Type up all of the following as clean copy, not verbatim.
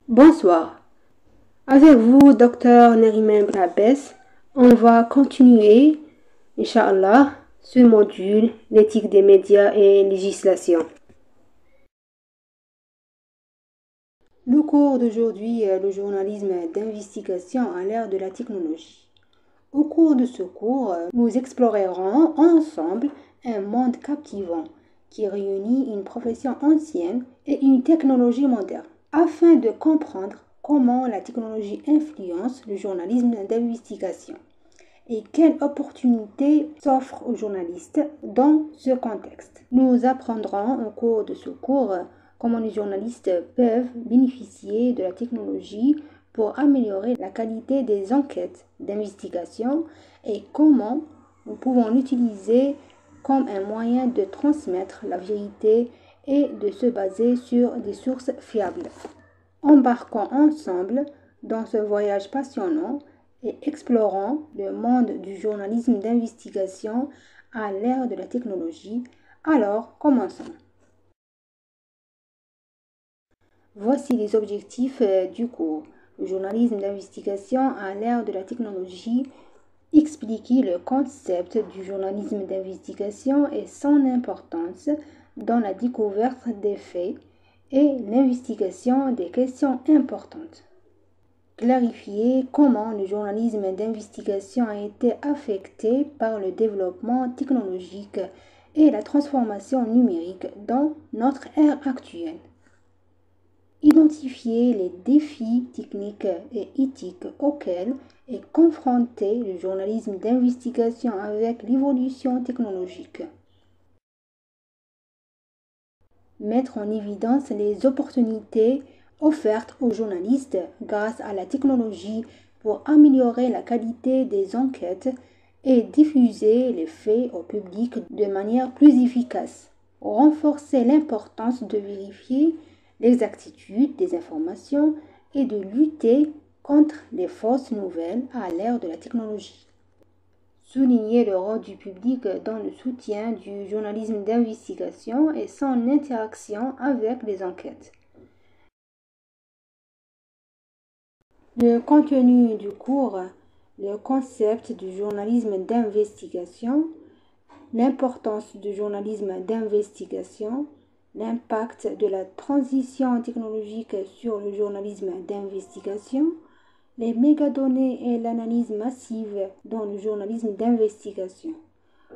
Bonsoir. Avec vous, Dr Neriman Brabès, on va continuer, Inch'Allah, ce module, l'éthique des médias et législation. Le cours d'aujourd'hui est le journalisme d'investigation à l'ère de la technologie. Au cours de ce cours, nous explorerons ensemble un monde captivant qui réunit une profession ancienne et une technologie moderne, afin de comprendre comment la technologie influence le journalisme d'investigation et quelles opportunités s'offrent aux journalistes dans ce contexte. Nous apprendrons au cours de ce cours comment les journalistes peuvent bénéficier de la technologie pour améliorer la qualité des enquêtes d'investigation et comment nous pouvons l'utiliser comme un moyen de transmettre la vérité et de se baser sur des sources fiables. Embarquons ensemble dans ce voyage passionnant et explorons le monde du journalisme d'investigation à l'ère de la technologie. Alors, commençons. Voici les objectifs du cours. Le journalisme d'investigation à l'ère de la technologie, expliquer le concept du journalisme d'investigation et son importance dans la découverte des faits et l'investigation des questions importantes. Clarifier comment le journalisme d'investigation a été affecté par le développement technologique et la transformation numérique dans notre ère actuelle. Identifier les défis techniques et éthiques auxquels est confronté le journalisme d'investigation avec l'évolution technologique. Mettre en évidence les opportunités offertes aux journalistes grâce à la technologie pour améliorer la qualité des enquêtes et diffuser les faits au public de manière plus efficace. Renforcer l'importance de vérifier l'exactitude des informations et de lutter contre les fausses nouvelles à l'ère de la technologie. Souligner le rôle du public dans le soutien du journalisme d'investigation et son interaction avec les enquêtes. Le contenu du cours, le concept du journalisme d'investigation, l'importance du journalisme d'investigation, l'impact de la transition technologique sur le journalisme d'investigation, les mégadonnées et l'analyse massive dans le journalisme d'investigation,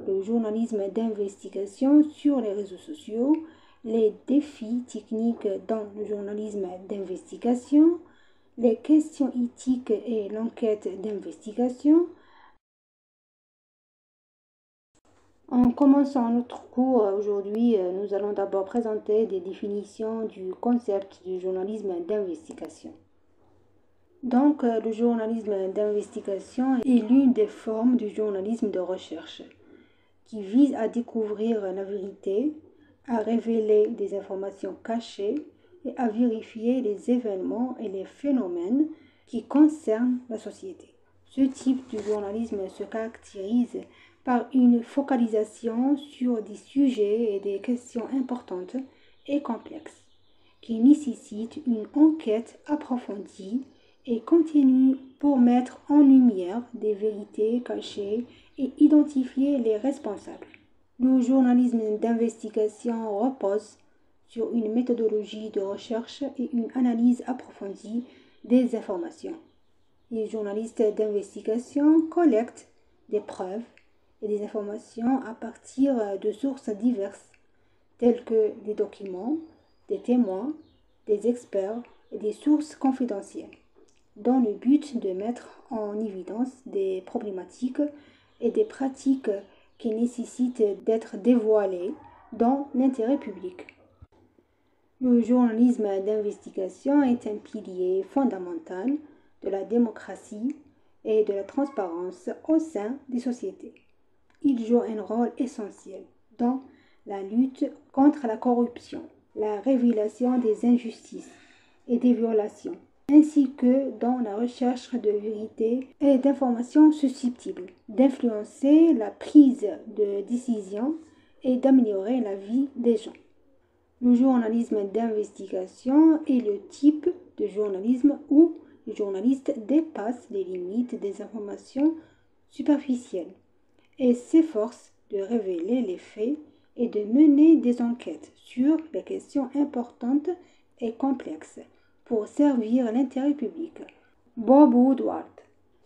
le journalisme d'investigation sur les réseaux sociaux, les défis techniques dans le journalisme d'investigation, les questions éthiques et l'enquête d'investigation. En commençant notre cours aujourd'hui, nous allons d'abord présenter des définitions du concept du journalisme d'investigation. Donc, le journalisme d'investigation est l'une des formes du journalisme de recherche qui vise à découvrir la vérité, à révéler des informations cachées et à vérifier les événements et les phénomènes qui concernent la société. Ce type de journalisme se caractérise par une focalisation sur des sujets et des questions importantes et complexes qui nécessitent une enquête approfondie et continue pour mettre en lumière des vérités cachées et identifier les responsables. Le journalisme d'investigation repose sur une méthodologie de recherche et une analyse approfondie des informations. Les journalistes d'investigation collectent des preuves et des informations à partir de sources diverses, telles que des documents, des témoins, des experts et des sources confidentielles, dans le but de mettre en évidence des problématiques et des pratiques qui nécessitent d'être dévoilées dans l'intérêt public. Le journalisme d'investigation est un pilier fondamental de la démocratie et de la transparence au sein des sociétés. Il joue un rôle essentiel dans la lutte contre la corruption, la révélation des injustices et des violations, ainsi que dans la recherche de vérité et d'informations susceptibles d'influencer la prise de décision et d'améliorer la vie des gens. Le journalisme d'investigation est le type de journalisme où le journaliste dépasse les limites des informations superficielles et s'efforce de révéler les faits et de mener des enquêtes sur les questions importantes et complexes pour servir l'intérêt public. Bob Woodward.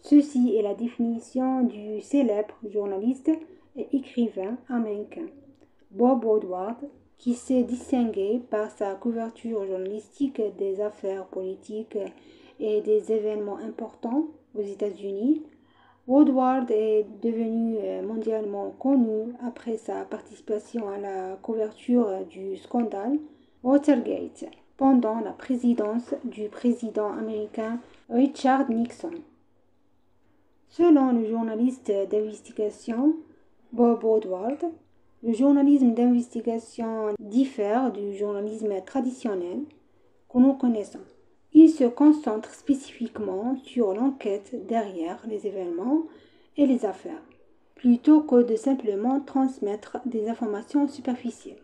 Ceci est la définition du célèbre journaliste et écrivain américain Bob Woodward, qui s'est distingué par sa couverture journalistique des affaires politiques et des événements importants aux États-Unis. Woodward est devenu mondialement connu après sa participation à la couverture du scandale Watergate pendant la présidence du président américain Richard Nixon. Selon le journaliste d'investigation Bob Woodward, le journalisme d'investigation diffère du journalisme traditionnel que nous connaissons. Il se concentre spécifiquement sur l'enquête derrière les événements et les affaires, plutôt que de simplement transmettre des informations superficielles.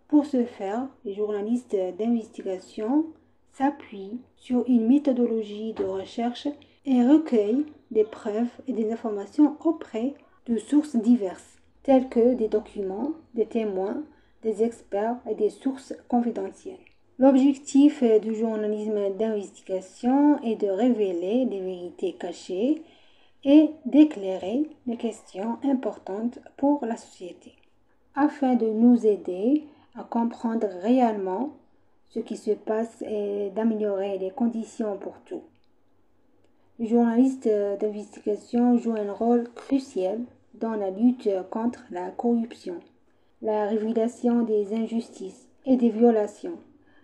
Pour ce faire, les journalistes d'investigation s'appuient sur une méthodologie de recherche et recueillent des preuves et des informations auprès de sources diverses, telles que des documents, des témoins, des experts et des sources confidentielles. L'objectif du journalisme d'investigation est de révéler des vérités cachées et d'éclairer les questions importantes pour la société, afin de nous aider à comprendre réellement ce qui se passe et d'améliorer les conditions pour tout. Le journaliste d'investigation joue un rôle crucial dans la lutte contre la corruption, la révélation des injustices et des violations.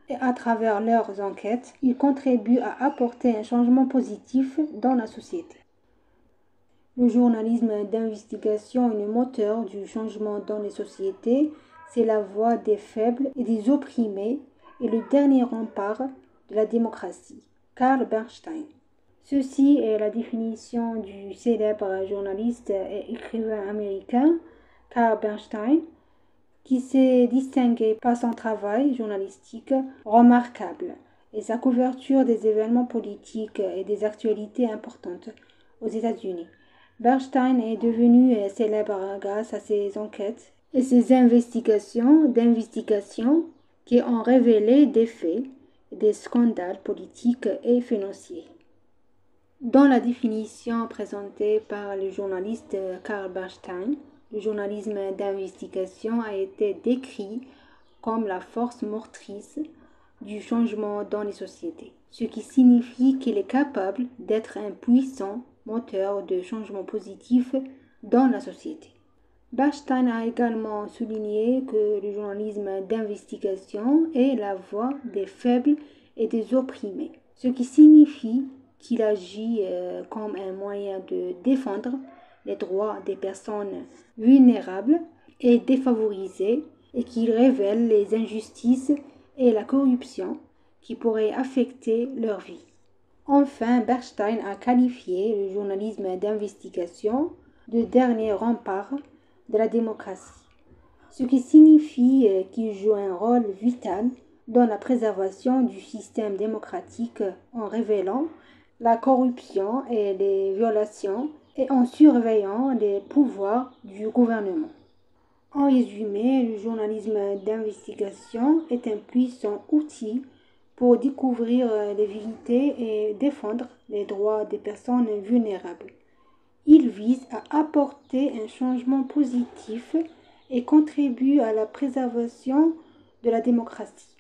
Et à travers leurs enquêtes, ils contribuent à apporter un changement positif dans la société. Le journalisme d'investigation est le moteur du changement dans les sociétés. C'est la voix des faibles et des opprimés et le dernier rempart de la démocratie. Carl Bernstein. Ceci est la définition du célèbre journaliste et écrivain américain Carl Bernstein, qui s'est distingué par son travail journalistique remarquable et sa couverture des événements politiques et des actualités importantes aux États-Unis. Bernstein est devenu célèbre grâce à ses enquêtes et ses investigations qui ont révélé des faits et des scandales politiques et financiers. Dans la définition présentée par le journaliste Carl Bernstein, le journalisme d'investigation a été décrit comme la force motrice du changement dans les sociétés, ce qui signifie qu'il est capable d'être un puissant moteur de changement positif dans la société. Bernstein a également souligné que le journalisme d'investigation est la voix des faibles et des opprimés, ce qui signifie qu'il agit comme un moyen de défendre les droits des personnes vulnérables et défavorisées et qu'il révèle les injustices et la corruption qui pourraient affecter leur vie. Enfin, Bernstein a qualifié le journalisme d'investigation de dernier rempart de la démocratie, ce qui signifie qu'il joue un rôle vital dans la préservation du système démocratique en révélant la corruption et les violations et en surveillant les pouvoirs du gouvernement. En résumé, le journalisme d'investigation est un puissant outil pour découvrir les vérités et défendre les droits des personnes vulnérables. Il vise à apporter un changement positif et contribue à la préservation de la démocratie.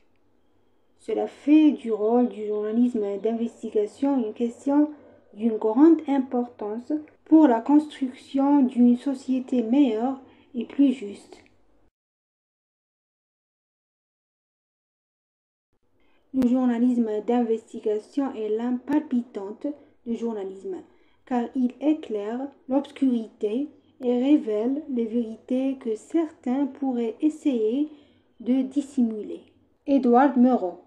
Cela fait du rôle du journalisme d'investigation une question d'une grande importance pour la construction d'une société meilleure et plus juste. Le journalisme d'investigation est l'âme palpitante du journalisme, car il éclaire l'obscurité et révèle les vérités que certains pourraient essayer de dissimuler. Edward Murrow.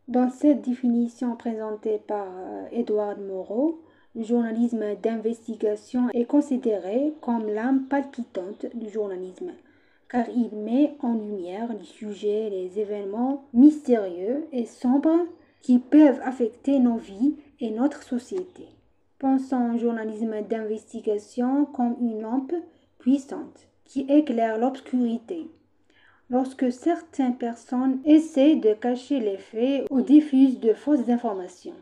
Dans cette définition présentée par Edward Murrow, le journalisme d'investigation est considéré comme l'âme palpitante du journalisme, car il met en lumière les sujets, les événements mystérieux et sombres qui peuvent affecter nos vies et notre société. Pensons au journalisme d'investigation comme une lampe puissante qui éclaire l'obscurité. Lorsque certaines personnes essaient de cacher les faits ou diffusent de fausses informations,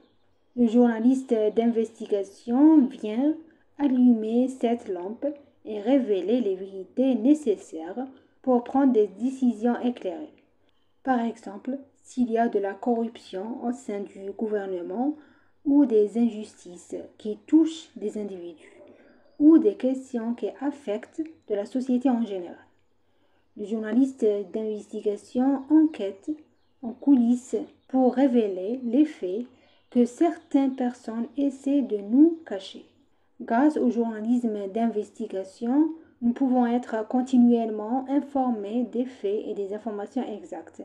le journaliste d'investigation vient allumer cette lampe et révéler les vérités nécessaires pour prendre des décisions éclairées. Par exemple, s'il y a de la corruption au sein du gouvernement ou des injustices qui touchent des individus ou des questions qui affectent de la société en général. Le journaliste d'investigation enquête en coulisses pour révéler les faits que certaines personnes essaient de nous cacher. Grâce au journalisme d'investigation, nous pouvons être continuellement informés des faits et des informations exactes,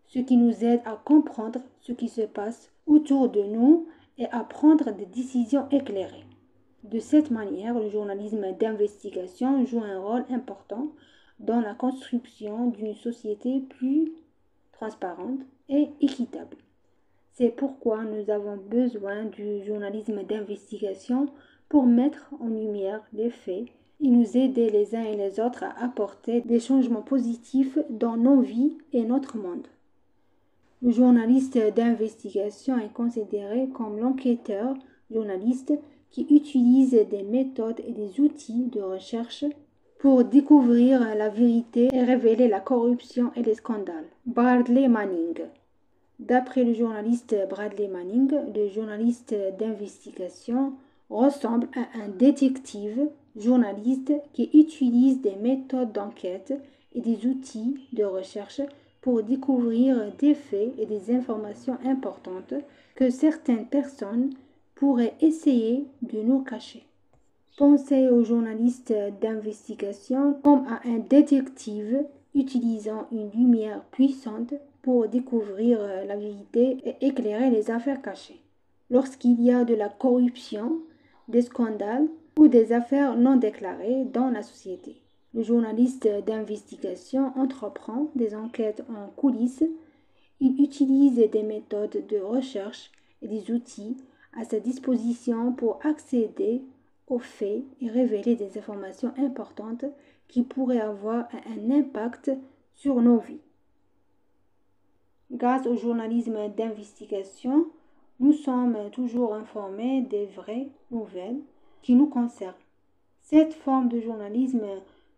ce qui nous aide à comprendre ce qui se passe autour de nous et à prendre des décisions éclairées. De cette manière, le journalisme d'investigation joue un rôle important dans la construction d'une société plus transparente et équitable. C'est pourquoi nous avons besoin du journalisme d'investigation pour mettre en lumière les faits et nous aider les uns et les autres à apporter des changements positifs dans nos vies et notre monde. Le journaliste d'investigation est considéré comme l'enquêteur journaliste qui utilise des méthodes et des outils de recherche pour découvrir la vérité et révéler la corruption et les scandales. Bradley Manning. D'après le journaliste Bradley Manning, le journaliste d'investigation ressemble à un détective journaliste qui utilise des méthodes d'enquête et des outils de recherche pour découvrir des faits et des informations importantes que certaines personnes pourraient essayer de nous cacher. Pensez au journaliste d'investigation comme à un détective utilisant une lumière puissante pour découvrir la vérité et éclairer les affaires cachées. Lorsqu'il y a de la corruption, des scandales ou des affaires non déclarées dans la société, le journaliste d'investigation entreprend des enquêtes en coulisses. Il utilise des méthodes de recherche et des outils à sa disposition pour accéder aux faits et révéler des informations importantes qui pourraient avoir un impact sur nos vies. Grâce au journalisme d'investigation, nous sommes toujours informés des vraies nouvelles qui nous concernent. Cette forme de journalisme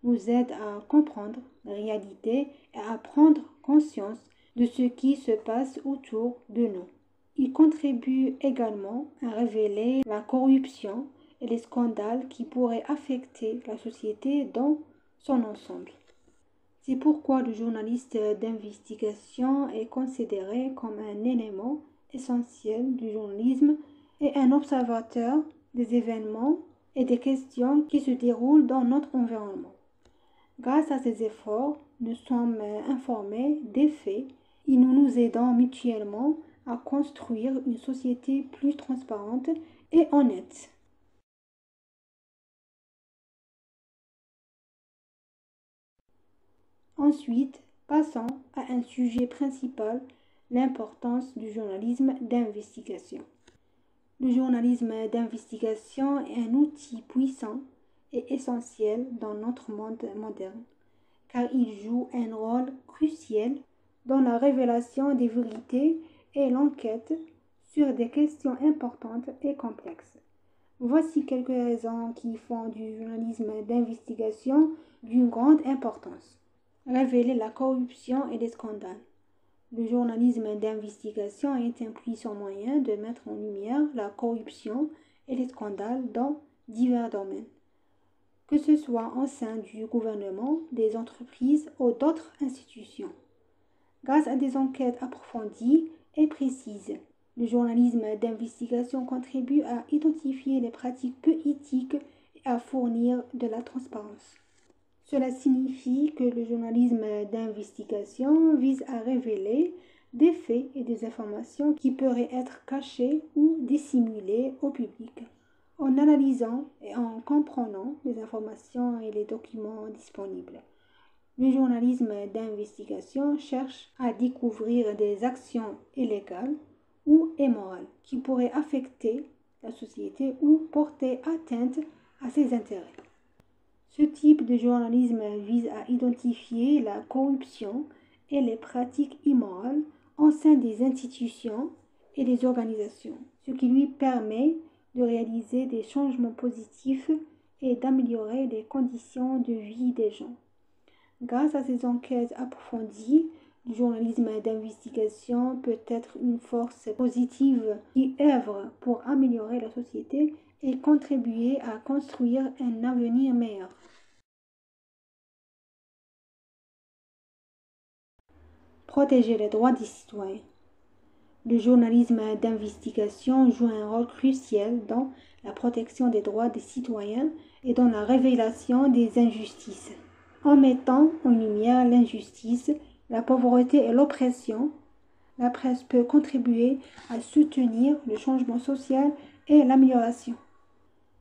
nous aide à comprendre la réalité et à prendre conscience de ce qui se passe autour de nous. Il contribue également à révéler la corruption et les scandales qui pourraient affecter la société dans son ensemble. C'est pourquoi le journaliste d'investigation est considéré comme un élément essentiel du journalisme et un observateur des événements et des questions qui se déroulent dans notre environnement. Grâce à ces efforts, nous sommes informés des faits et nous nous aidons mutuellement à construire une société plus transparente et honnête. Ensuite, passons à un sujet principal, l'importance du journalisme d'investigation. Le journalisme d'investigation est un outil puissant et essentiel dans notre monde moderne, car il joue un rôle crucial dans la révélation des vérités et l'enquête sur des questions importantes et complexes. Voici quelques raisons qui font du journalisme d'investigation d'une grande importance. Révéler la corruption et les scandales. Le journalisme d'investigation est un puissant moyen de mettre en lumière la corruption et les scandales dans divers domaines, que ce soit au sein du gouvernement, des entreprises ou d'autres institutions. Grâce à des enquêtes approfondies et précises, le journalisme d'investigation contribue à identifier les pratiques peu éthiques et à fournir de la transparence. Cela signifie que le journalisme d'investigation vise à révéler des faits et des informations qui pourraient être cachés ou dissimulés au public. En analysant et en comprenant les informations et les documents disponibles, le journalisme d'investigation cherche à découvrir des actions illégales ou immoral qui pourrait affecter la société ou porter atteinte à ses intérêts. Ce type de journalisme vise à identifier la corruption et les pratiques immorales au sein des institutions et des organisations, ce qui lui permet de réaliser des changements positifs et d'améliorer les conditions de vie des gens. Grâce à ces enquêtes approfondies, le journalisme d'investigation peut être une force positive qui œuvre pour améliorer la société et contribuer à construire un avenir meilleur. Protéger les droits des citoyens. Le journalisme d'investigation joue un rôle crucial dans la protection des droits des citoyens et dans la révélation des injustices. En mettant en lumière l'injustice, la pauvreté et l'oppression, la presse peut contribuer à soutenir le changement social et l'amélioration.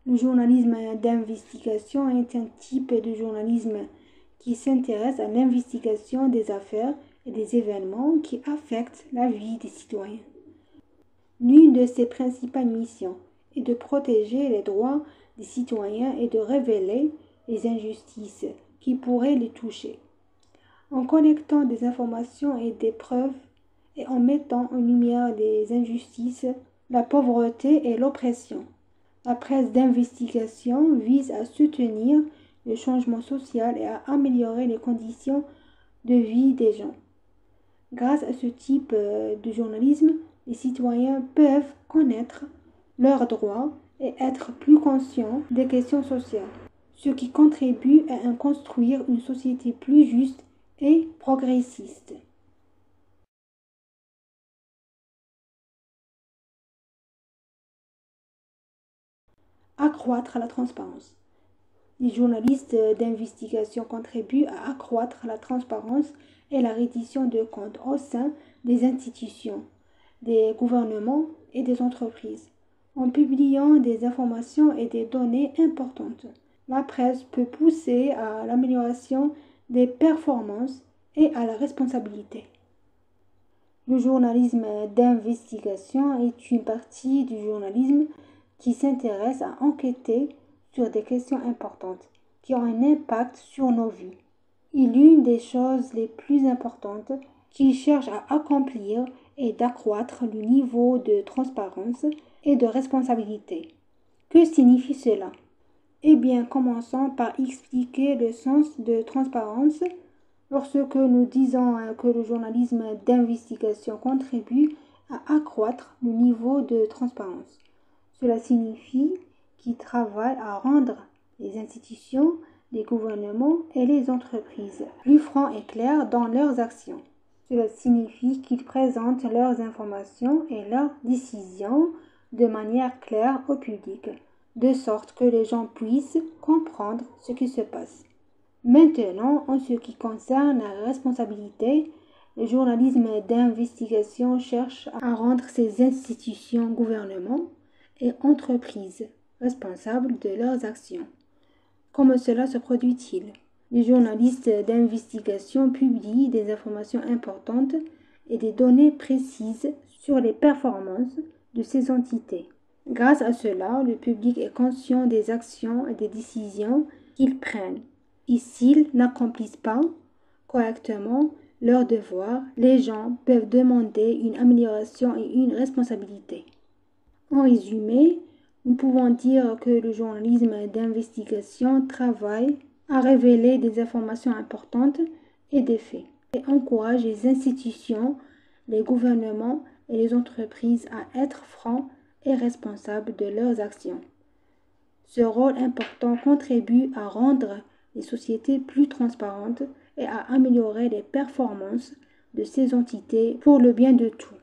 Le journalisme d'investigation est un type de journalisme qui s'intéresse à l'investigation des affaires et des événements qui affectent la vie des citoyens. L'une de ses principales missions est de protéger les droits des citoyens et de révéler les injustices qui pourraient les toucher. En collectant des informations et des preuves et en mettant en lumière les injustices, la pauvreté et l'oppression, la presse d'investigation vise à soutenir le changement social et à améliorer les conditions de vie des gens. Grâce à ce type de journalisme, les citoyens peuvent connaître leurs droits et être plus conscients des questions sociales, ce qui contribue à construire une société plus juste et progressiste. Accroître la transparence. Les journalistes d'investigation contribuent à accroître la transparence et la reddition de comptes au sein des institutions, des gouvernements et des entreprises. En publiant des informations et des données importantes, la presse peut pousser à l'amélioration des performances et à la responsabilité. Le journalisme d'investigation est une partie du journalisme qui s'intéresse à enquêter sur des questions importantes qui ont un impact sur nos vies. Et l'une des choses les plus importantes qu'il cherche à accomplir est d'accroître le niveau de transparence et de responsabilité. Que signifie cela? Eh bien, commençons par expliquer le sens de transparence. Lorsque nous disons que le journalisme d'investigation contribue à accroître le niveau de transparence, cela signifie qu'il travaille à rendre les institutions, les gouvernements et les entreprises plus francs et clairs dans leurs actions. Cela signifie qu'ils présentent leurs informations et leurs décisions de manière claire au public, de sorte que les gens puissent comprendre ce qui se passe. Maintenant, en ce qui concerne la responsabilité, le journalisme d'investigation cherche à rendre ces institutions, gouvernements et entreprises responsables de leurs actions. Comment cela se produit-il? Les journalistes d'investigation publient des informations importantes et des données précises sur les performances de ces entités. Grâce à cela, le public est conscient des actions et des décisions qu'ils prennent. Et s'ils n'accomplissent pas correctement leur devoir, les gens peuvent demander une amélioration et une responsabilité. En résumé, nous pouvons dire que le journalisme d'investigation travaille à révéler des informations importantes et des faits et encourage les institutions, les gouvernements et les entreprises à être francs et responsables de leurs actions. Ce rôle important contribue à rendre les sociétés plus transparentes et à améliorer les performances de ces entités pour le bien de tous.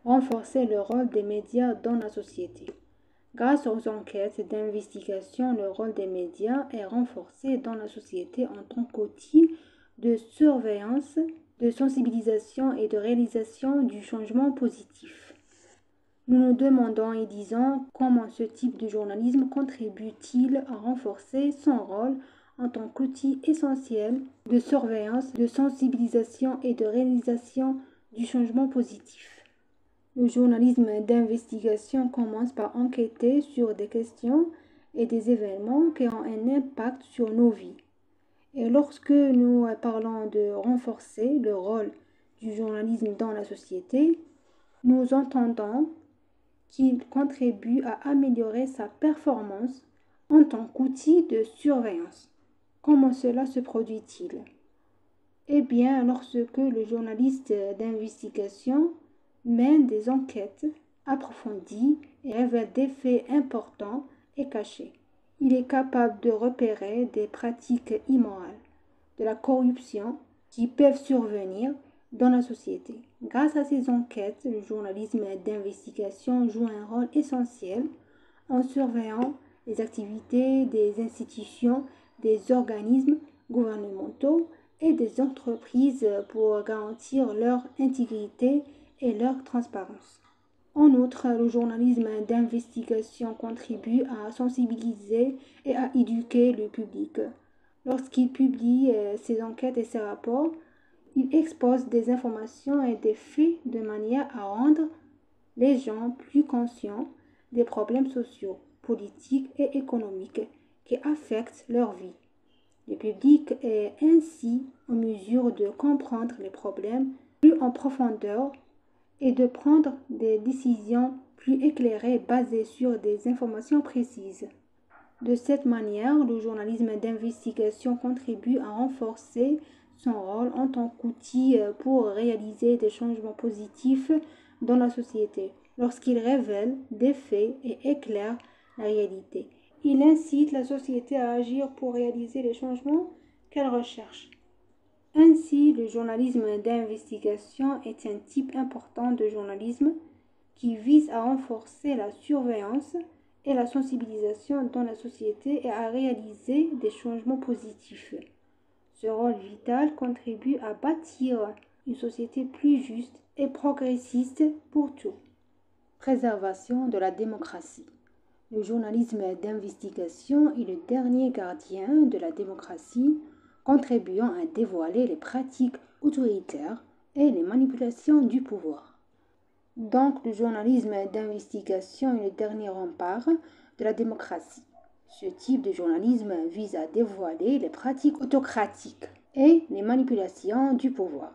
Renforcer le rôle des médias dans la société. Grâce aux enquêtes d'investigation, le rôle des médias est renforcé dans la société en tant qu'outil de surveillance, de sensibilisation et de réalisation du changement positif. Nous nous demandons et disons comment ce type de journalisme contribue-t-il à renforcer son rôle en tant qu'outil essentiel de surveillance, de sensibilisation et de réalisation du changement positif. Le journalisme d'investigation commence par enquêter sur des questions et des événements qui ont un impact sur nos vies. Et lorsque nous parlons de renforcer le rôle du journalisme dans la société, nous entendons qu'il contribue à améliorer sa performance en tant qu'outil de surveillance. Comment cela se produit-il? Eh bien, lorsque le journaliste d'investigation mène des enquêtes approfondies et révèle des faits importants et cachés. Il est capable de repérer des pratiques immorales, de la corruption qui peuvent survenir dans la société. Grâce à ces enquêtes, le journalisme d'investigation joue un rôle essentiel en surveillant les activités des institutions, des organismes gouvernementaux et des entreprises pour garantir leur intégrité et leur transparence. En outre, le journalisme d'investigation contribue à sensibiliser et à éduquer le public. Lorsqu'il publie ses enquêtes et ses rapports, il expose des informations et des faits de manière à rendre les gens plus conscients des problèmes sociaux, politiques et économiques qui affectent leur vie. Le public est ainsi en mesure de comprendre les problèmes plus en profondeur et de prendre des décisions plus éclairées basées sur des informations précises. De cette manière, le journalisme d'investigation contribue à renforcer son rôle en tant qu'outil pour réaliser des changements positifs dans la société. Lorsqu'il révèle des faits et éclaire la réalité, il incite la société à agir pour réaliser les changements qu'elle recherche. Ainsi, le journalisme d'investigation est un type important de journalisme qui vise à renforcer la surveillance et la sensibilisation dans la société et à réaliser des changements positifs. Ce rôle vital contribue à bâtir une société plus juste et progressiste pour tous. Préservation de la démocratie. Le journalisme d'investigation est le dernier gardien de la démocratie, contribuant à dévoiler les pratiques autoritaires et les manipulations du pouvoir. Donc, le journalisme d'investigation est le dernier rempart de la démocratie. Ce type de journalisme vise à dévoiler les pratiques autocratiques et les manipulations du pouvoir.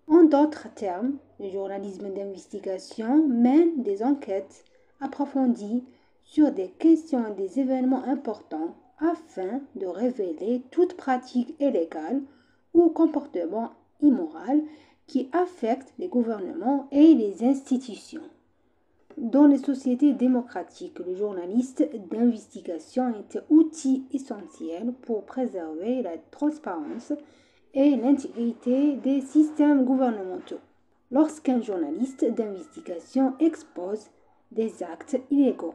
En d'autres termes, le journalisme d'investigation mène des enquêtes approfondies sur des questions et des événements importants afin de révéler toute pratique illégale ou comportement immoral qui affectent les gouvernements et les institutions. Dans les sociétés démocratiques, le journaliste d'investigation est un outil essentiel pour préserver la transparence et l'intégrité des systèmes gouvernementaux. Lorsqu'un journaliste d'investigation expose des actes illégaux,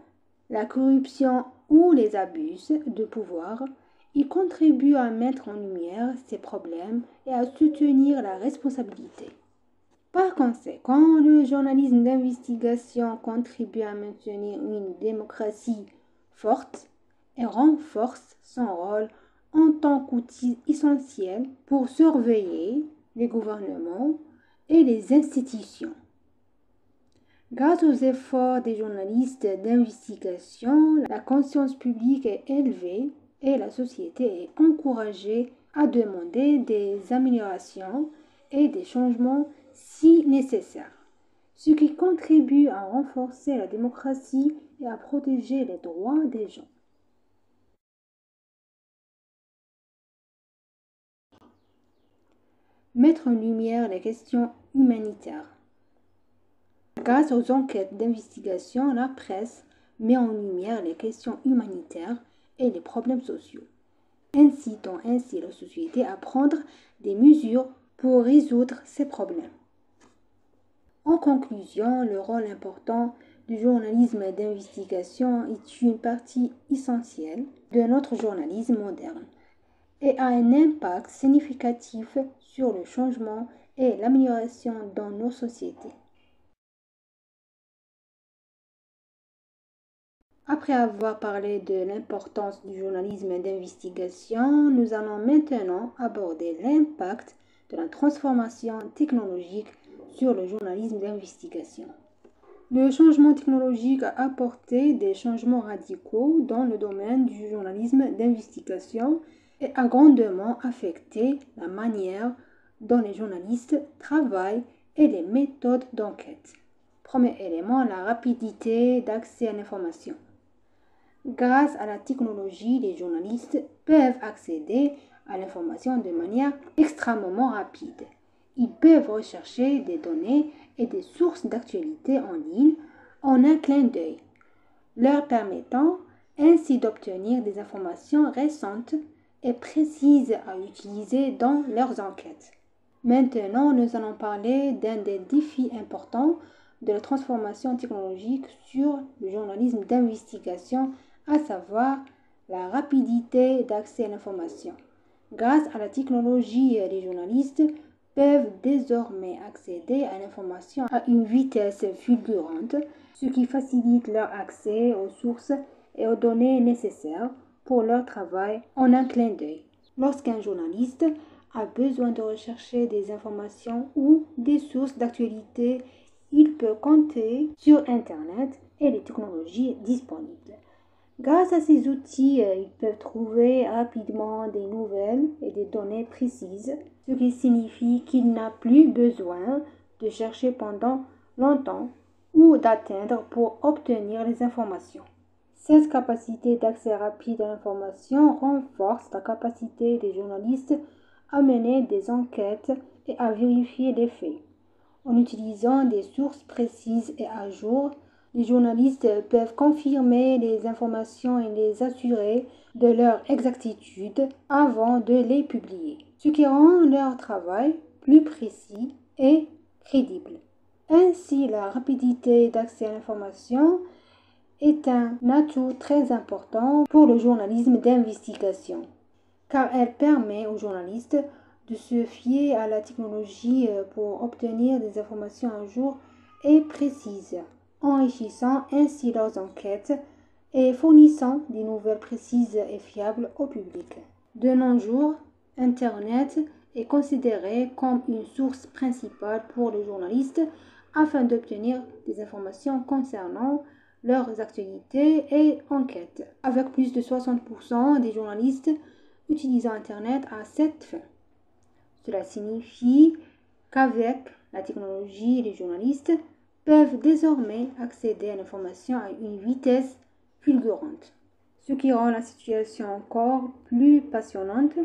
la corruption ou les abus de pouvoir, il contribue à mettre en lumière ces problèmes et à soutenir la responsabilité. Par conséquent, le journalisme d'investigation contribue à maintenir une démocratie forte et renforce son rôle en tant qu'outil essentiel pour surveiller les gouvernements et les institutions. Grâce aux efforts des journalistes d'investigation, la conscience publique est élevée et la société est encouragée à demander des améliorations et des changements si nécessaire, ce qui contribue à renforcer la démocratie et à protéger les droits des gens. Mettre en lumière les questions humanitaires. Grâce aux enquêtes d'investigation, la presse met en lumière les questions humanitaires et les problèmes sociaux, incitant ainsi la société à prendre des mesures pour résoudre ces problèmes. En conclusion, le rôle important du journalisme d'investigation est une partie essentielle de notre journalisme moderne et a un impact significatif sur le changement et l'amélioration dans nos sociétés. Après avoir parlé de l'importance du journalisme d'investigation, nous allons maintenant aborder l'impact de la transformation technologique sur le journalisme d'investigation. Le changement technologique a apporté des changements radicaux dans le domaine du journalisme d'investigation et a grandement affecté la manière dont les journalistes travaillent et les méthodes d'enquête. Premier élément, la rapidité d'accès à l'information. Grâce à la technologie, les journalistes peuvent accéder à l'information de manière extrêmement rapide. Ils peuvent rechercher des données et des sources d'actualité en ligne en un clin d'œil, leur permettant ainsi d'obtenir des informations récentes et précises à utiliser dans leurs enquêtes. Maintenant, nous allons parler d'un des défis importants de la transformation technologique sur le journalisme d'investigation, à savoir la rapidité d'accès à l'information. Grâce à la technologie, les journalistes peuvent désormais accéder à l'information à une vitesse fulgurante, ce qui facilite leur accès aux sources et aux données nécessaires pour leur travail en un clin d'œil. Lorsqu'un journaliste a besoin de rechercher des informations ou des sources d'actualité, il peut compter sur Internet et les technologies disponibles. Grâce à ces outils, ils peuvent trouver rapidement des nouvelles et des données précises, ce qui signifie qu'il n'a plus besoin de chercher pendant longtemps ou d'attendre pour obtenir les informations. Cette capacité d'accès rapide à l'information renforce la capacité des journalistes à mener des enquêtes et à vérifier les faits. En utilisant des sources précises et à jour, les journalistes peuvent confirmer les informations et les assurer de leur exactitude avant de les publier, ce qui rend leur travail plus précis et crédible. Ainsi, la rapidité d'accès à l'information est un atout très important pour le journalisme d'investigation, car elle permet aux journalistes de se fier à la technologie pour obtenir des informations à jour et précises, enrichissant ainsi leurs enquêtes et fournissant des nouvelles précises et fiables au public. De nos jours, Internet est considéré comme une source principale pour les journalistes afin d'obtenir des informations concernant leurs actualités et enquêtes, avec plus de 60% des journalistes utilisant Internet à cette fin. Cela signifie qu'avec la technologie, les journalistes peuvent désormais accéder à l'information à une vitesse fulgurante. Ce qui rend la situation encore plus passionnante,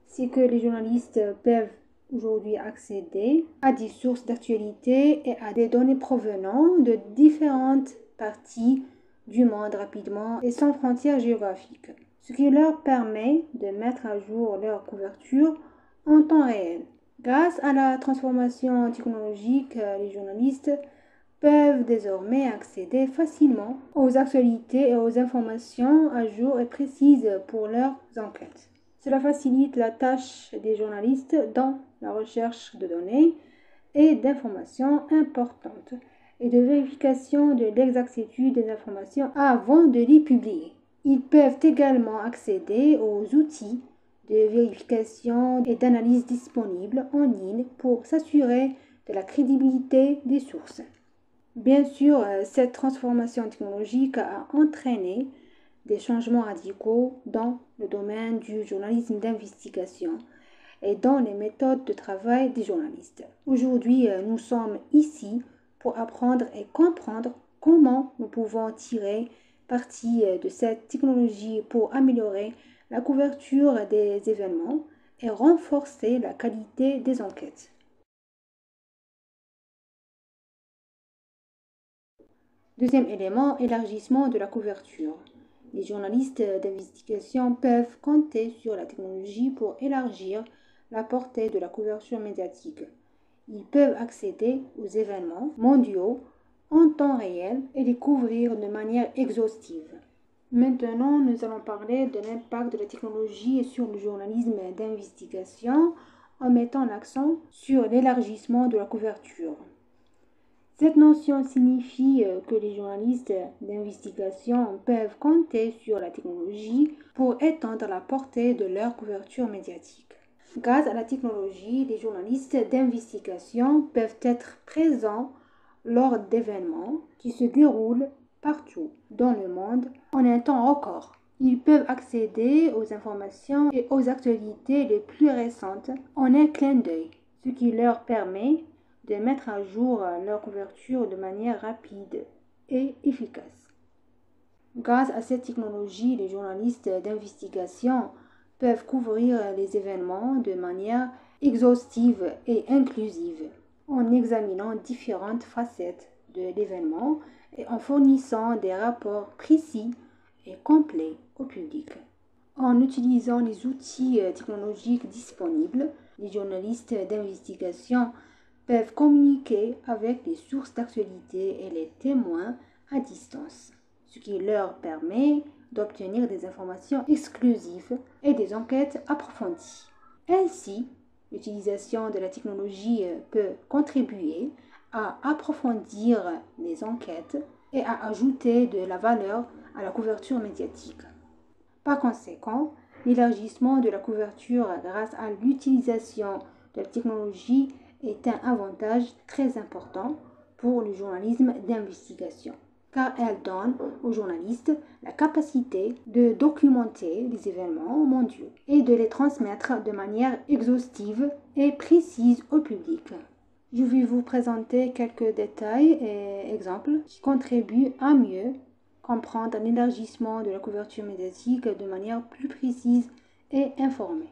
c'est que les journalistes peuvent aujourd'hui accéder à des sources d'actualité et à des données provenant de différentes parties du monde rapidement et sans frontières géographiques, ce qui leur permet de mettre à jour leur couverture en temps réel. Grâce à la transformation technologique, les journalistes peuvent désormais accéder facilement aux actualités et aux informations à jour et précises pour leurs enquêtes. Cela facilite la tâche des journalistes dans la recherche de données et d'informations importantes et de vérification de l'exactitude des informations avant de les publier. Ils peuvent également accéder aux outils de vérification et d'analyse disponibles en ligne pour s'assurer de la crédibilité des sources. Bien sûr, cette transformation technologique a entraîné des changements radicaux dans le domaine du journalisme d'investigation et dans les méthodes de travail des journalistes. Aujourd'hui, nous sommes ici pour apprendre et comprendre comment nous pouvons tirer parti de cette technologie pour améliorer la couverture des événements et renforcer la qualité des enquêtes. Deuxième élément, élargissement de la couverture. Les journalistes d'investigation peuvent compter sur la technologie pour élargir la portée de la couverture médiatique. Ils peuvent accéder aux événements mondiaux en temps réel et les couvrir de manière exhaustive. Maintenant, nous allons parler de l'impact de la technologie sur le journalisme d'investigation en mettant l'accent sur l'élargissement de la couverture. Cette notion signifie que les journalistes d'investigation peuvent compter sur la technologie pour étendre la portée de leur couverture médiatique. Grâce à la technologie, les journalistes d'investigation peuvent être présents lors d'événements qui se déroulent partout dans le monde en un temps record. Ils peuvent accéder aux informations et aux actualités les plus récentes en un clin d'œil, ce qui leur permet de mettre à jour leur couverture de manière rapide et efficace. Grâce à cette technologie, les journalistes d'investigation peuvent couvrir les événements de manière exhaustive et inclusive, en examinant différentes facettes de l'événement et en fournissant des rapports précis et complets au public. En utilisant les outils technologiques disponibles, les journalistes d'investigation peuvent communiquer avec les sources d'actualité et les témoins à distance, ce qui leur permet d'obtenir des informations exclusives et des enquêtes approfondies. Ainsi, l'utilisation de la technologie peut contribuer à approfondir les enquêtes et à ajouter de la valeur à la couverture médiatique. Par conséquent, l'élargissement de la couverture grâce à l'utilisation de la technologie est un avantage très important pour le journalisme d'investigation, car elle donne aux journalistes la capacité de documenter les événements mondiaux et de les transmettre de manière exhaustive et précise au public. Je vais vous présenter quelques détails et exemples qui contribuent à mieux comprendre l'élargissement de la couverture médiatique de manière plus précise et informée.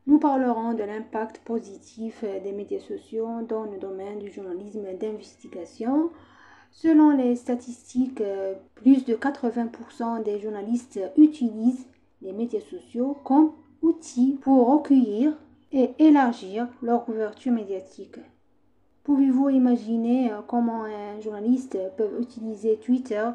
Nous parlerons de l'impact positif des médias sociaux dans le domaine du journalisme d'investigation. Selon les statistiques, plus de 80% des journalistes utilisent les médias sociaux comme outil pour recueillir et élargir leur couverture médiatique. Pouvez-vous imaginer comment un journaliste peut utiliser Twitter,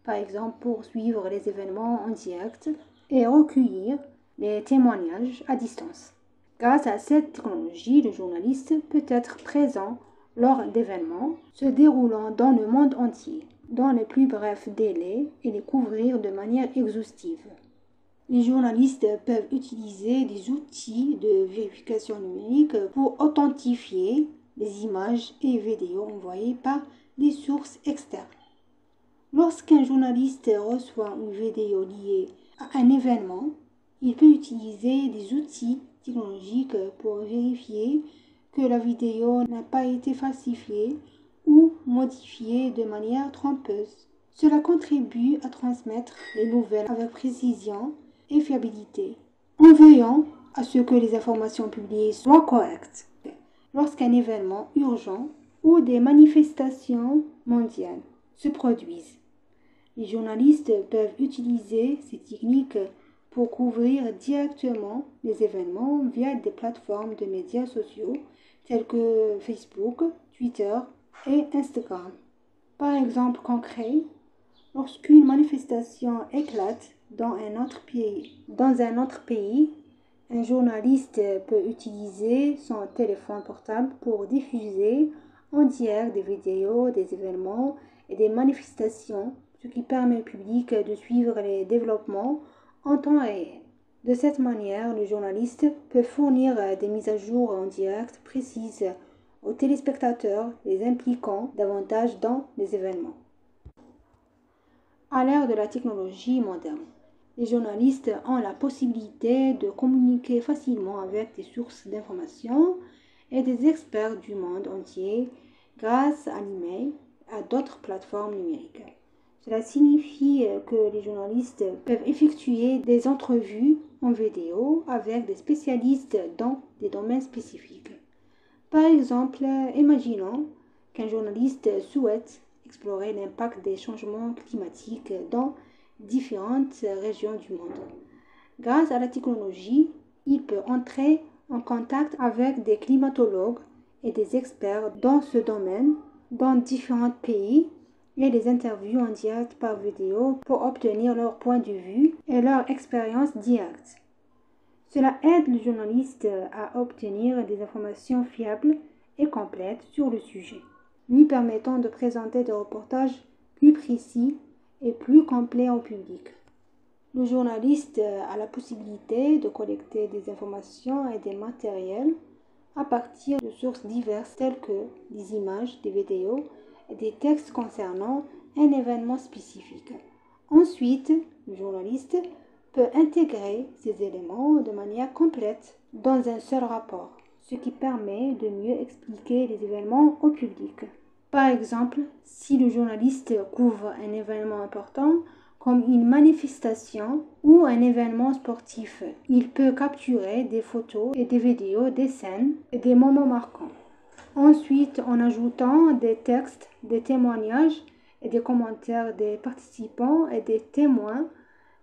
par exemple, pour suivre les événements en direct et recueillir les témoignages à distance? Grâce à cette technologie, le journaliste peut être présent lors d'événements se déroulant dans le monde entier, dans les plus brefs délais et les couvrir de manière exhaustive. Les journalistes peuvent utiliser des outils de vérification numérique pour authentifier les images et vidéos envoyées par des sources externes. Lorsqu'un journaliste reçoit une vidéo liée à un événement, il peut utiliser des outils technologiques pour vérifier que la vidéo n'a pas été falsifiée ou modifiée de manière trompeuse. Cela contribue à transmettre les nouvelles avec précision et fiabilité, en veillant à ce que les informations publiées soient correctes. Lorsqu'un événement urgent ou des manifestations mondiales se produisent, les journalistes peuvent utiliser ces techniques pour couvrir directement les événements via des plateformes de médias sociaux telles que Facebook, Twitter et Instagram. Par exemple concret, lorsqu'une manifestation éclate dans un autre pays, un journaliste peut utiliser son téléphone portable pour diffuser en direct des vidéos, des événements et des manifestations, ce qui permet au public de suivre les développements en temps réel. De cette manière, le journaliste peut fournir des mises à jour en direct précises aux téléspectateurs, les impliquant davantage dans les événements. À l'ère de la technologie moderne, les journalistes ont la possibilité de communiquer facilement avec des sources d'informations et des experts du monde entier grâce à l'email et à d'autres plateformes numériques. Cela signifie que les journalistes peuvent effectuer des entrevues en vidéo avec des spécialistes dans des domaines spécifiques. Par exemple, imaginons qu'un journaliste souhaite explorer l'impact des changements climatiques dans différentes régions du monde. Grâce à la technologie, il peut entrer en contact avec des climatologues et des experts dans ce domaine dans différents pays et les interviews en direct par vidéo pour obtenir leur point de vue et leur expérience directe. Cela aide le journaliste à obtenir des informations fiables et complètes sur le sujet. lui permettant de présenter des reportages plus précis et plus complets au public. Le journaliste a la possibilité de collecter des informations et des matériels à partir de sources diverses telles que des images, des vidéos et des textes concernant un événement spécifique. Ensuite, le journaliste peut intégrer ces éléments de manière complète dans un seul rapport, ce qui permet de mieux expliquer les événements au public. Par exemple, si le journaliste couvre un événement important, comme une manifestation ou un événement sportif, il peut capturer des photos et des vidéos des scènes et des moments marquants. Ensuite, en ajoutant des textes, des témoignages et des commentaires des participants et des témoins,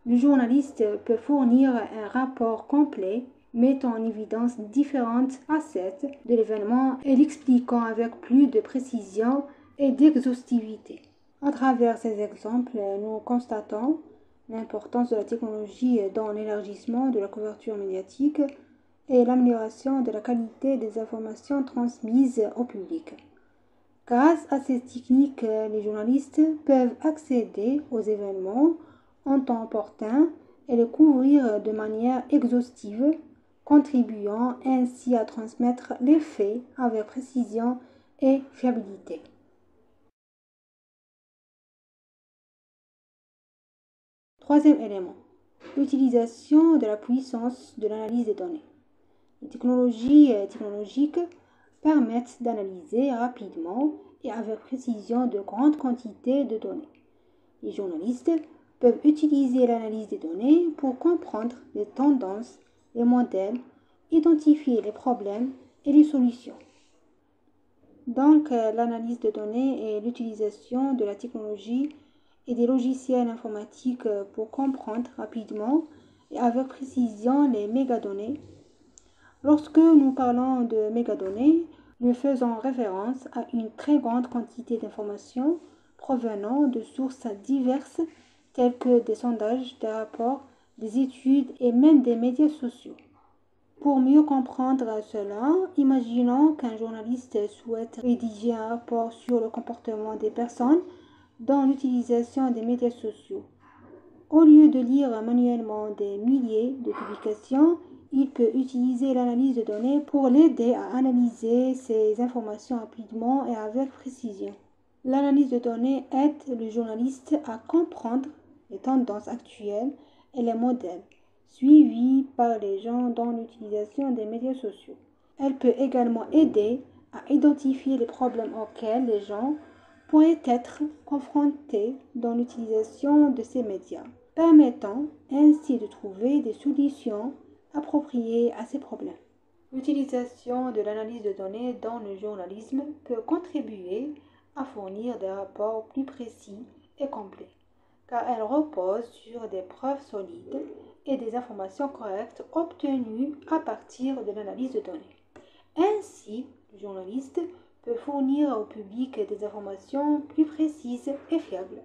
le journaliste peut fournir un rapport complet mettant en évidence différentes facettes de l'événement et l'expliquant avec plus de précision et d'exhaustivité. À travers ces exemples, nous constatons l'importance de la technologie dans l'élargissement de la couverture médiatique et l'amélioration de la qualité des informations transmises au public. Grâce à ces techniques, les journalistes peuvent accéder aux événements en temps opportun et les couvrir de manière exhaustive, contribuant ainsi à transmettre les faits avec précision et fiabilité. Troisième élément, l'utilisation de la puissance de l'analyse des données. Les technologies technologiques permettent d'analyser rapidement et avec précision de grandes quantités de données. Les journalistes peuvent utiliser l'analyse des données pour comprendre les tendances, les modèles, identifier les problèmes et les solutions. Donc, l'analyse de données et l'utilisation de la technologie et des logiciels informatiques pour comprendre rapidement et avec précision les mégadonnées. Lorsque nous parlons de mégadonnées, nous faisons référence à une très grande quantité d'informations provenant de sources diverses telles que des sondages, des rapports, des études et même des médias sociaux. Pour mieux comprendre cela, imaginons qu'un journaliste souhaite rédiger un rapport sur le comportement des personnes dans l'utilisation des médias sociaux. Au lieu de lire manuellement des milliers de publications, il peut utiliser l'analyse de données pour l'aider à analyser ces informations rapidement et avec précision. L'analyse de données aide le journaliste à comprendre les tendances actuelles et les modèles suivis par les gens dans l'utilisation des médias sociaux. Elle peut également aider à identifier les problèmes auxquels les gens pourraient être confrontés dans l'utilisation de ces médias, permettant ainsi de trouver des solutions appropriées à ces problèmes. L'utilisation de l'analyse de données dans le journalisme peut contribuer à fournir des rapports plus précis et complets, car elle repose sur des preuves solides et des informations correctes obtenues à partir de l'analyse de données. Ainsi, le journaliste peut fournir au public des informations plus précises et fiables,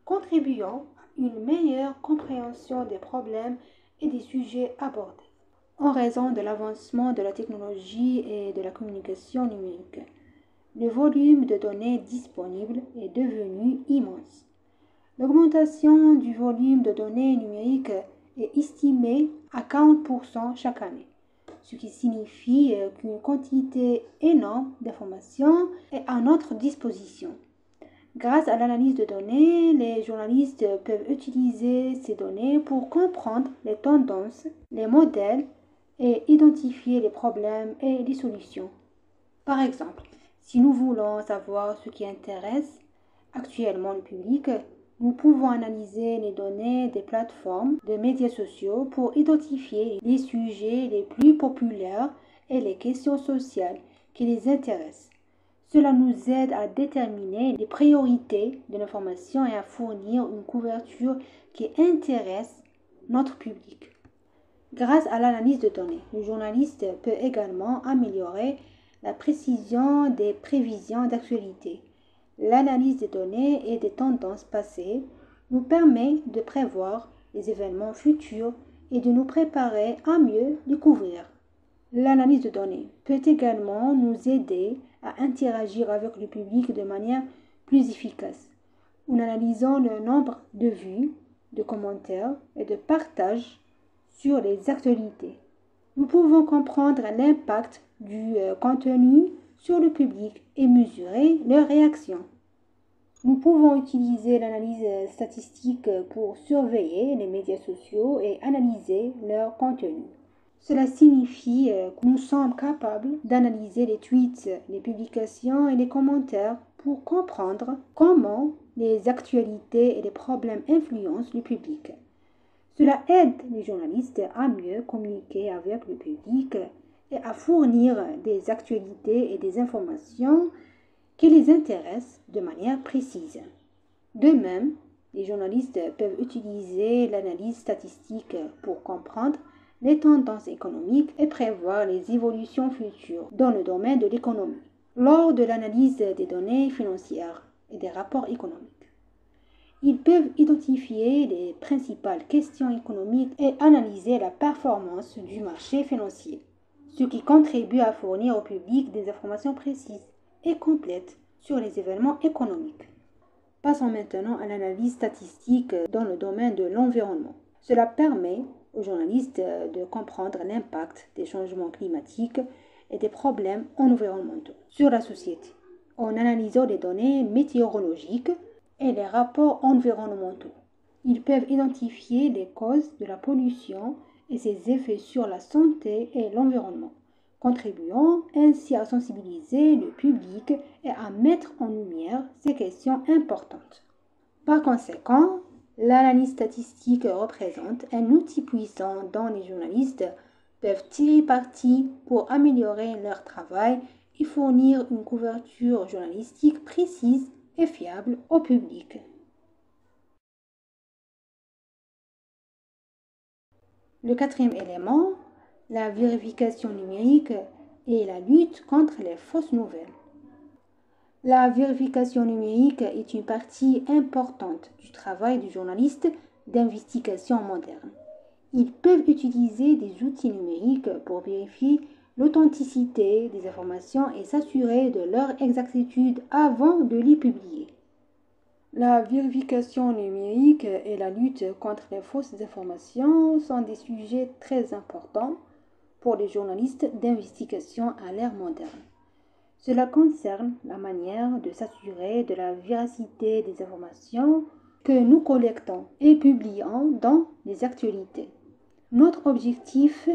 contribuant à une meilleure compréhension des problèmes et des sujets abordés. En raison de l'avancement de la technologie et de la communication numérique, le volume de données disponibles est devenu immense. L'augmentation du volume de données numériques est estimée à 40% chaque année, ce qui signifie qu'une quantité énorme d'informations est à notre disposition. Grâce à l'analyse de données, les journalistes peuvent utiliser ces données pour comprendre les tendances, les modèles et identifier les problèmes et les solutions. Par exemple, si nous voulons savoir ce qui intéresse actuellement le public, nous pouvons analyser les données des plateformes de médias sociaux pour identifier les sujets les plus populaires et les questions sociales qui les intéressent. Cela nous aide à déterminer les priorités de l'information et à fournir une couverture qui intéresse notre public. Grâce à l'analyse de données, le journaliste peut également améliorer la précision des prévisions d'actualité. L'analyse des données et des tendances passées nous permet de prévoir les événements futurs et de nous préparer à mieux les couvrir. L'analyse de données peut également nous aider à interagir avec le public de manière plus efficace. En analysant le nombre de vues, de commentaires et de partages sur les actualités, nous pouvons comprendre l'impact du contenu sur le public et mesurer leur réaction. Nous pouvons utiliser l'analyse statistique pour surveiller les médias sociaux et analyser leur contenu. Cela signifie que nous sommes capables d'analyser les tweets, les publications et les commentaires pour comprendre comment les actualités et les problèmes influencent le public. Cela aide les journalistes à mieux communiquer avec le public et à fournir des actualités et des informations qui les intéressent de manière précise. De même, les journalistes peuvent utiliser l'analyse statistique pour comprendre les tendances économiques et prévoir les évolutions futures dans le domaine de l'économie. Lors de l'analyse des données financières et des rapports économiques, ils peuvent identifier les principales questions économiques et analyser la performance du marché financier, ce qui contribue à fournir au public des informations précises et complète sur les événements économiques. Passons maintenant à l'analyse statistique dans le domaine de l'environnement. Cela permet aux journalistes de comprendre l'impact des changements climatiques et des problèmes environnementaux sur la société, en analysant les données météorologiques et les rapports environnementaux. Ils peuvent identifier les causes de la pollution et ses effets sur la santé et l'environnement, contribuant ainsi à sensibiliser le public et à mettre en lumière ces questions importantes. Par conséquent, l'analyse statistique représente un outil puissant dont les journalistes peuvent tirer parti pour améliorer leur travail et fournir une couverture journalistique précise et fiable au public. Le quatrième élément, la vérification numérique et la lutte contre les fausses nouvelles. La vérification numérique est une partie importante du travail du journaliste d'investigation moderne. Ils peuvent utiliser des outils numériques pour vérifier l'authenticité des informations et s'assurer de leur exactitude avant de les publier. La vérification numérique et la lutte contre les fausses informations sont des sujets très importants pour les journalistes d'investigation à l'ère moderne. Cela concerne la manière de s'assurer de la véracité des informations que nous collectons et publions dans les actualités. Notre objectif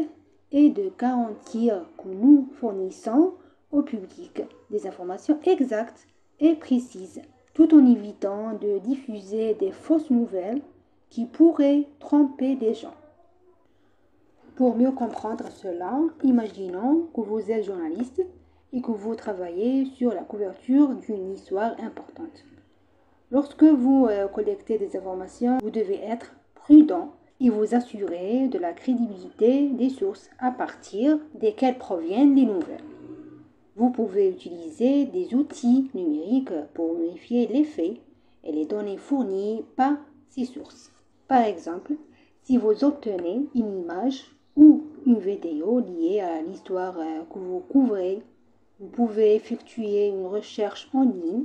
est de garantir que nous fournissons au public des informations exactes et précises, tout en évitant de diffuser des fausses nouvelles qui pourraient tromper les gens. Pour mieux comprendre cela, imaginons que vous êtes journaliste et que vous travaillez sur la couverture d'une histoire importante. Lorsque vous collectez des informations, vous devez être prudent et vous assurer de la crédibilité des sources à partir desquelles proviennent les nouvelles. Vous pouvez utiliser des outils numériques pour vérifier les faits et les données fournies par ces sources. Par exemple, si vous obtenez une image ou une vidéo liée à l'histoire que vous couvrez, vous pouvez effectuer une recherche en ligne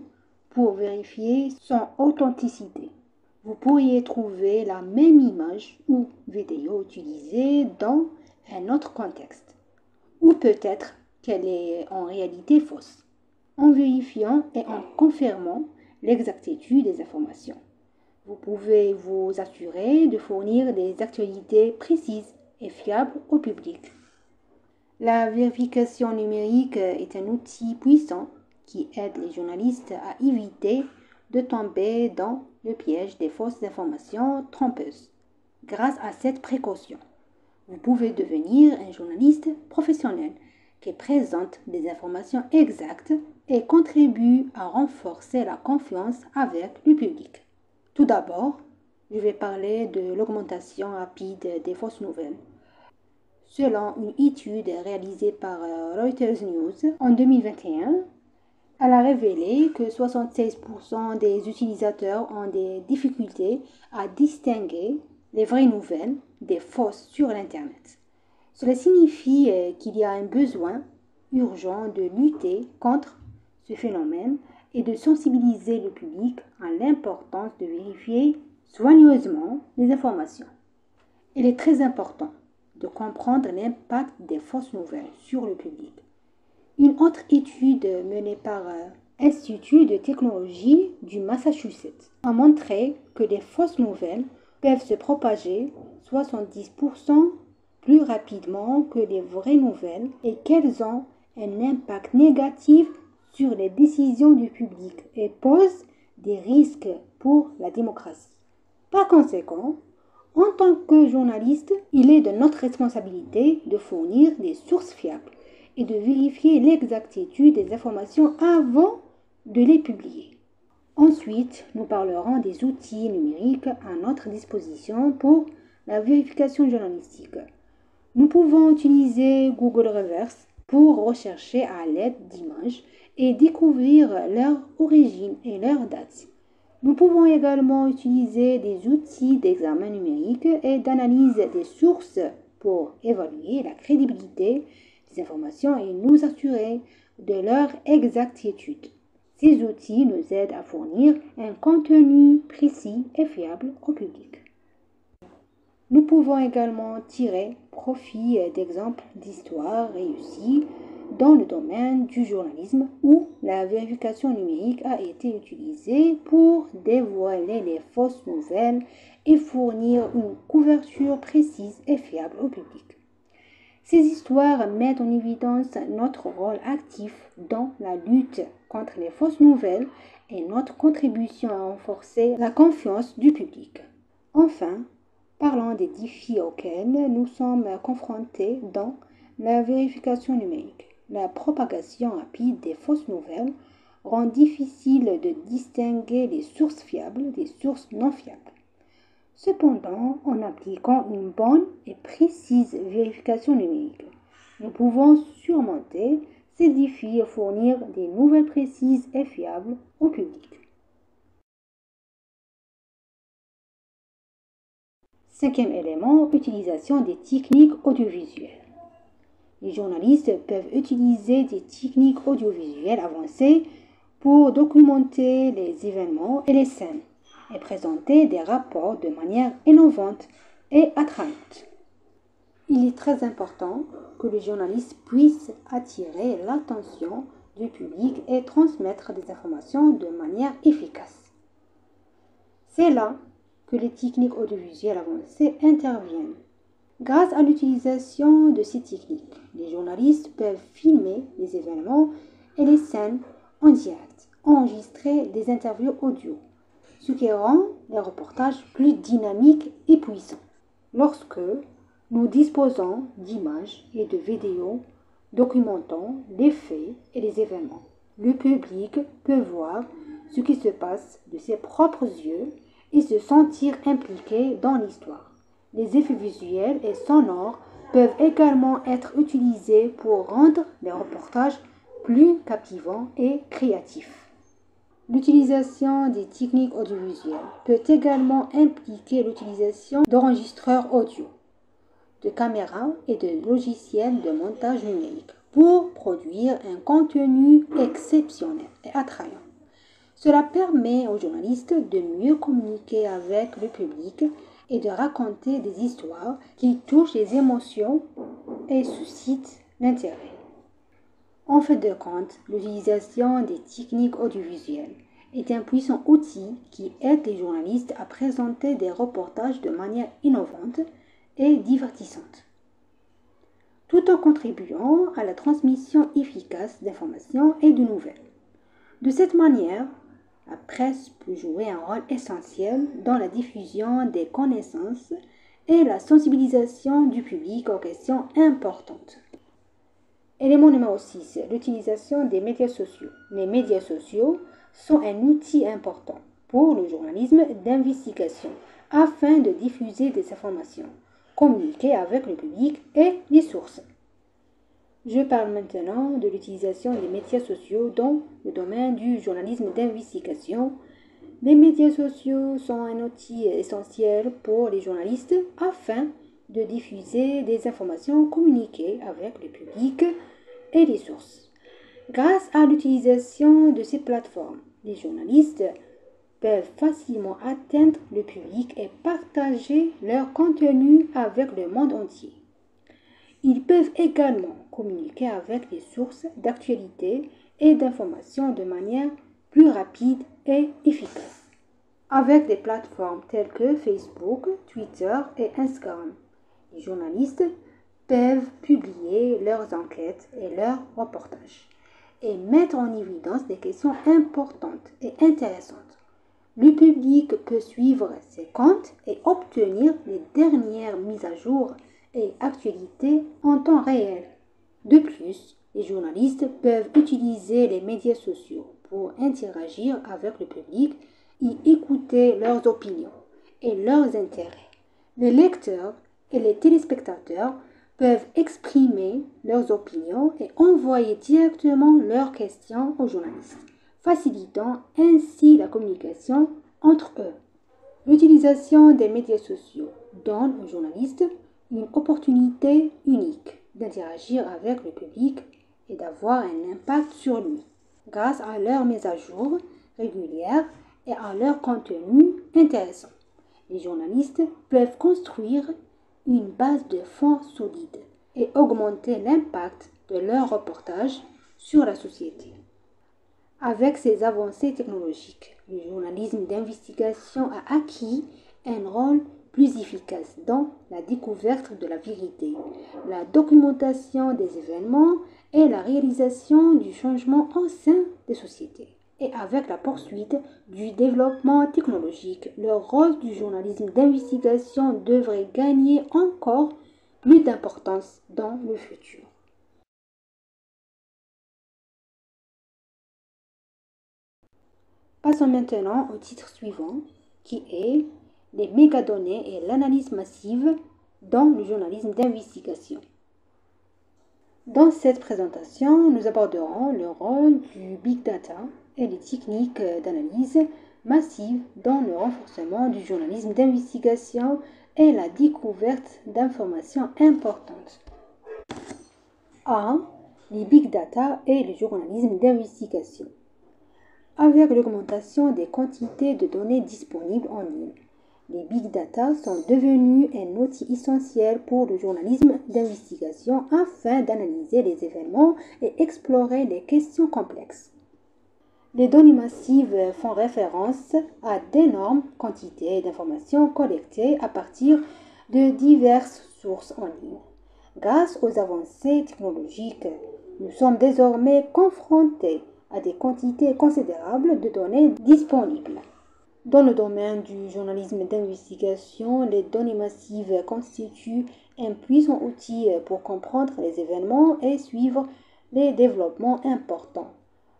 pour vérifier son authenticité. Vous pourriez trouver la même image ou vidéo utilisée dans un autre contexte, ou peut-être qu'elle est en réalité fausse, en vérifiant et en confirmant l'exactitude des informations. Vous pouvez vous assurer de fournir des actualités précises et fiables au public. La vérification numérique est un outil puissant qui aide les journalistes à éviter de tomber dans le piège des fausses informations trompeuses. Grâce à cette précaution, vous pouvez devenir un journaliste professionnel qui présente des informations exactes et contribue à renforcer la confiance avec le public. Tout d'abord, je vais parler de l'augmentation rapide des fausses nouvelles. Selon une étude réalisée par Reuters News en 2021, elle a révélé que 76% des utilisateurs ont des difficultés à distinguer les vraies nouvelles des fausses sur l'Internet. Cela signifie qu'il y a un besoin urgent de lutter contre ce phénomène et de sensibiliser le public à l'importance de vérifier soigneusement les informations. Il est très important de comprendre l'impact des fausses nouvelles sur le public. Une autre étude menée par l'Institut de technologie du Massachusetts a montré que les fausses nouvelles peuvent se propager 70% plus rapidement que les vraies nouvelles et qu'elles ont un impact négatif sur les décisions du public et posent des risques pour la démocratie. Par conséquent, en tant que journaliste, il est de notre responsabilité de fournir des sources fiables et de vérifier l'exactitude des informations avant de les publier. Ensuite, nous parlerons des outils numériques à notre disposition pour la vérification journalistique. Nous pouvons utiliser Google Reverse pour rechercher à l'aide d'images et découvrir leur origine et leur date. Nous pouvons également utiliser des outils d'examen numérique et d'analyse des sources pour évaluer la crédibilité des informations et nous assurer de leur exactitude. Ces outils nous aident à fournir un contenu précis et fiable au public. Nous pouvons également tirer profit d'exemples d'histoires réussies dans le domaine du journalisme où la vérification numérique a été utilisée pour dévoiler les fausses nouvelles et fournir une couverture précise et fiable au public. Ces histoires mettent en évidence notre rôle actif dans la lutte contre les fausses nouvelles et notre contribution à renforcer la confiance du public. Enfin, parlons des défis auxquels nous sommes confrontés dans la vérification numérique. La propagation rapide des fausses nouvelles rend difficile de distinguer les sources fiables des sources non fiables. Cependant, en appliquant une bonne et précise vérification numérique, nous pouvons surmonter ces défis et fournir des nouvelles précises et fiables au public. Cinquième élément, utilisation des techniques audiovisuelles. Les journalistes peuvent utiliser des techniques audiovisuelles avancées pour documenter les événements et les scènes et présenter des rapports de manière innovante et attrayante. Il est très important que les journalistes puissent attirer l'attention du public et transmettre des informations de manière efficace. C'est là que les techniques audiovisuelles avancées interviennent. Grâce à l'utilisation de ces techniques, les journalistes peuvent filmer les événements et les scènes en direct, enregistrer des interviews audio, ce qui rend les reportages plus dynamiques et puissants. Lorsque nous disposons d'images et de vidéos documentant les faits et les événements, le public peut voir ce qui se passe de ses propres yeux et se sentir impliqué dans l'histoire. Les effets visuels et sonores peuvent également être utilisés pour rendre les reportages plus captivants et créatifs. L'utilisation des techniques audiovisuelles peut également impliquer l'utilisation d'enregistreurs audio, de caméras et de logiciels de montage numérique pour produire un contenu exceptionnel et attrayant. Cela permet aux journalistes de mieux communiquer avec le public et de raconter des histoires qui touchent les émotions et suscitent l'intérêt. En fait de compte, l'utilisation des techniques audiovisuelles est un puissant outil qui aide les journalistes à présenter des reportages de manière innovante et divertissante, tout en contribuant à la transmission efficace d'informations et de nouvelles. De cette manière, la presse peut jouer un rôle essentiel dans la diffusion des connaissances et la sensibilisation du public aux questions importantes. Élément numéro 6, l'utilisation des médias sociaux. Les médias sociaux sont un outil important pour le journalisme d'investigation afin de diffuser des informations, communiquer avec le public et les sources. Je parle maintenant de l'utilisation des médias sociaux dans le domaine du journalisme d'investigation. Les médias sociaux sont un outil essentiel pour les journalistes afin de diffuser des informations communiquées avec le public et les sources. Grâce à l'utilisation de ces plateformes, les journalistes peuvent facilement atteindre le public et partager leur contenu avec le monde entier. Ils peuvent également communiquer avec les sources d'actualité et d'informations de manière plus rapide et efficace. Avec des plateformes telles que Facebook, Twitter et Instagram, les journalistes peuvent publier leurs enquêtes et leurs reportages et mettre en évidence des questions importantes et intéressantes. Le public peut suivre ces comptes et obtenir les dernières mises à jour et actualités en temps réel. De plus, les journalistes peuvent utiliser les médias sociaux pour interagir avec le public et écouter leurs opinions et leurs intérêts. Les lecteurs et les téléspectateurs peuvent exprimer leurs opinions et envoyer directement leurs questions aux journalistes, facilitant ainsi la communication entre eux. L'utilisation des médias sociaux donne aux journalistes une opportunité unique d'interagir avec le public et d'avoir un impact sur lui grâce à leurs mises à jour régulières et à leur contenu intéressant. Les journalistes peuvent construire une base de fonds solide et augmenter l'impact de leurs reportages sur la société. Avec ces avancées technologiques, le journalisme d'investigation a acquis un rôle plus efficace dans la découverte de la vérité, la documentation des événements et la réalisation du changement au sein des sociétés. Et avec la poursuite du développement technologique, le rôle du journalisme d'investigation devrait gagner encore plus d'importance dans le futur. Passons maintenant au titre suivant, qui est les mégadonnées et l'analyse massive dans le journalisme d'investigation. Dans cette présentation, nous aborderons le rôle du big data et les techniques d'analyse massive dans le renforcement du journalisme d'investigation et la découverte d'informations importantes. 1. Les big data et le journalisme d'investigation. Avec l'augmentation des quantités de données disponibles en ligne, les big data sont devenus un outil essentiel pour le journalisme d'investigation afin d'analyser les événements et explorer les questions complexes. Les données massives font référence à d'énormes quantités d'informations collectées à partir de diverses sources en ligne. Grâce aux avancées technologiques, nous sommes désormais confrontés à des quantités considérables de données disponibles. Dans le domaine du journalisme d'investigation, les données massives constituent un puissant outil pour comprendre les événements et suivre les développements importants.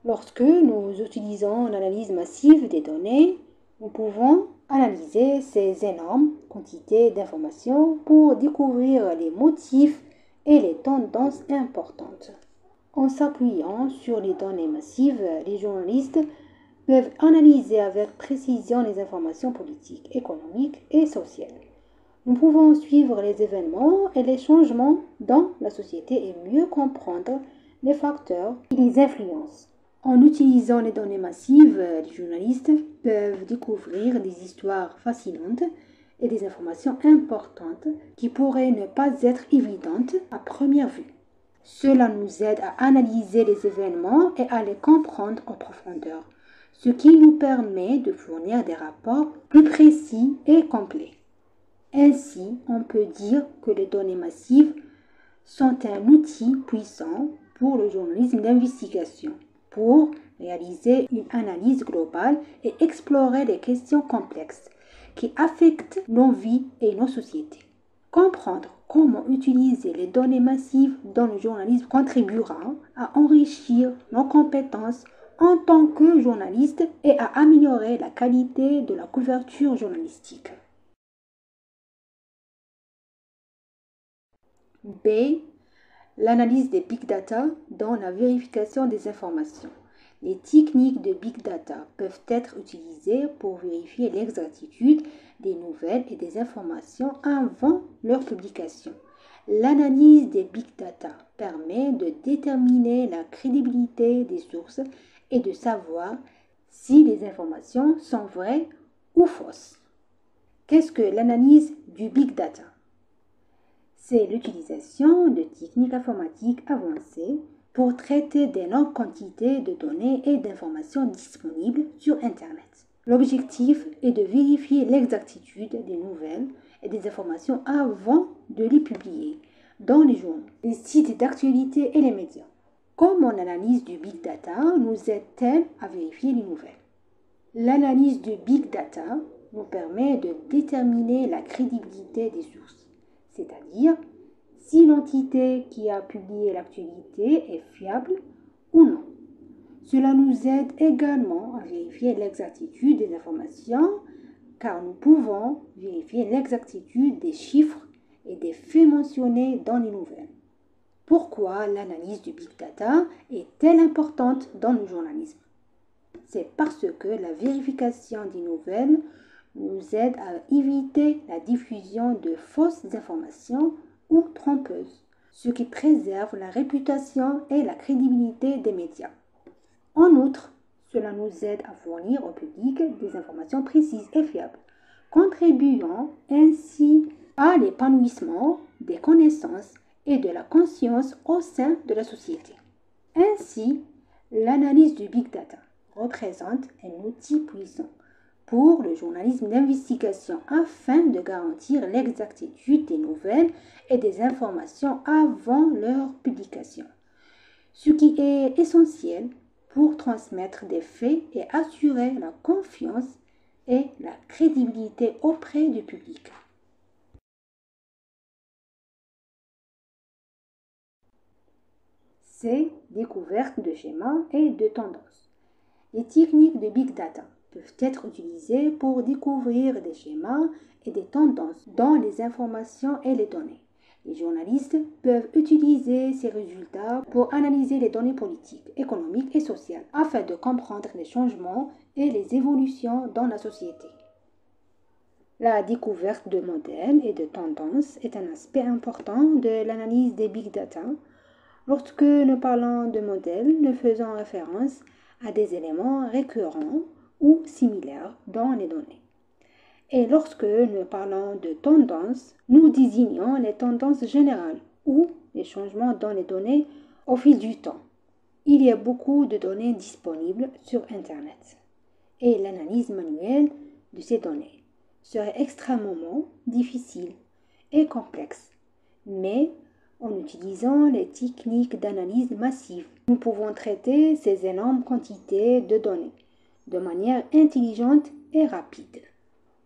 Lorsque nous utilisons l'analyse massive des données, nous pouvons analyser ces énormes quantités d'informations pour découvrir les motifs et les tendances importantes. En s'appuyant sur les données massives, les journalistes peuvent analyser avec précision les informations politiques, économiques et sociales. Nous pouvons suivre les événements et les changements dans la société et mieux comprendre les facteurs qui les influencent. En utilisant les données massives, les journalistes peuvent découvrir des histoires fascinantes et des informations importantes qui pourraient ne pas être évidentes à première vue. Cela nous aide à analyser les événements et à les comprendre en profondeur, ce qui nous permet de fournir des rapports plus précis et complets. Ainsi, on peut dire que les données massives sont un outil puissant pour le journalisme d'investigation, pour réaliser une analyse globale et explorer les questions complexes qui affectent nos vies et nos sociétés. Comprendre comment utiliser les données massives dans le journalisme contribuera à enrichir nos compétences en tant que journaliste et à améliorer la qualité de la couverture journalistique. B. L'analyse des big data dans la vérification des informations. Les techniques de big data peuvent être utilisées pour vérifier l'exactitude des nouvelles et des informations avant leur publication. L'analyse des big data permet de déterminer la crédibilité des sources et de savoir si les informations sont vraies ou fausses. Qu'est-ce que l'analyse du big data? C'est l'utilisation de techniques informatiques avancées pour traiter d'énormes quantités de données et d'informations disponibles sur Internet. L'objectif est de vérifier l'exactitude des nouvelles et des informations avant de les publier dans les journaux, les sites d'actualité et les médias. Comment l'analyse du big data nous aide-t-elle à vérifier les nouvelles? L'analyse du big data nous permet de déterminer la crédibilité des sources, c'est-à-dire si l'entité qui a publié l'actualité est fiable ou non. Cela nous aide également à vérifier l'exactitude des informations car nous pouvons vérifier l'exactitude des chiffres et des faits mentionnés dans les nouvelles. Pourquoi l'analyse du big data est-elle importante dans le journalisme? C'est parce que la vérification des nouvelles nous aide à éviter la diffusion de fausses informations ou trompeuses, ce qui préserve la réputation et la crédibilité des médias. En outre, cela nous aide à fournir au public des informations précises et fiables, contribuant ainsi à l'épanouissement des connaissances et de la conscience au sein de la société. Ainsi, l'analyse du big data représente un outil puissant pour le journalisme d'investigation afin de garantir l'exactitude des nouvelles et des informations avant leur publication, ce qui est essentiel pour transmettre des faits et assurer la confiance et la crédibilité auprès du public. C'est découverte de schémas et de tendances. Les techniques de big data peuvent être utilisées pour découvrir des schémas et des tendances dans les informations et les données. Les journalistes peuvent utiliser ces résultats pour analyser les données politiques, économiques et sociales afin de comprendre les changements et les évolutions dans la société. La découverte de modèles et de tendances est un aspect important de l'analyse des big data. Lorsque nous parlons de modèles, nous faisons référence à des éléments récurrents ou similaires dans les données. Et lorsque nous parlons de tendances, nous désignons les tendances générales ou les changements dans les données au fil du temps. Il y a beaucoup de données disponibles sur Internet et l'analyse manuelle de ces données serait extrêmement difficile et complexe. Mais en utilisant les techniques d'analyse massive, nous pouvons traiter ces énormes quantités de données de manière intelligente et rapide.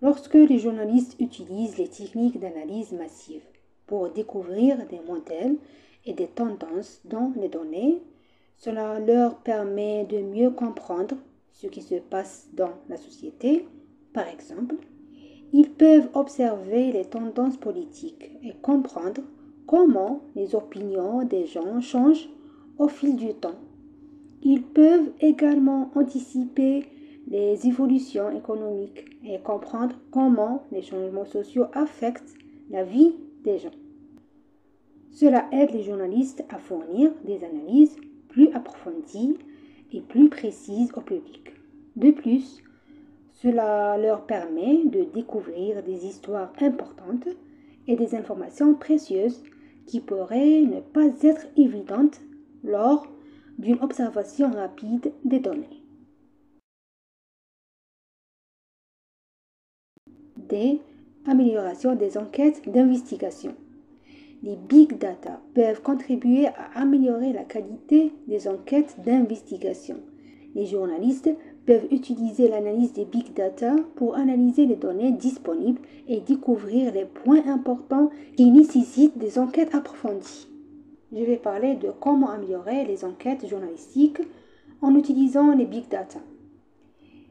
Lorsque les journalistes utilisent les techniques d'analyse massive pour découvrir des modèles et des tendances dans les données, cela leur permet de mieux comprendre ce qui se passe dans la société. Par exemple, ils peuvent observer les tendances politiques et comprendre comment les opinions des gens changent au fil du temps. Ils peuvent également anticiper les évolutions économiques et comprendre comment les changements sociaux affectent la vie des gens. Cela aide les journalistes à fournir des analyses plus approfondies et plus précises au public. De plus, cela leur permet de découvrir des histoires importantes et des informations précieuses qui pourraient ne pas être évidentes lors d'une observation rapide des données. Des améliorations des enquêtes d'investigation. Les big data peuvent contribuer à améliorer la qualité des enquêtes d'investigation. Les journalistes peuvent utiliser l'analyse des big data pour analyser les données disponibles et découvrir les points importants qui nécessitent des enquêtes approfondies. Je vais parler de comment améliorer les enquêtes journalistiques en utilisant les big data.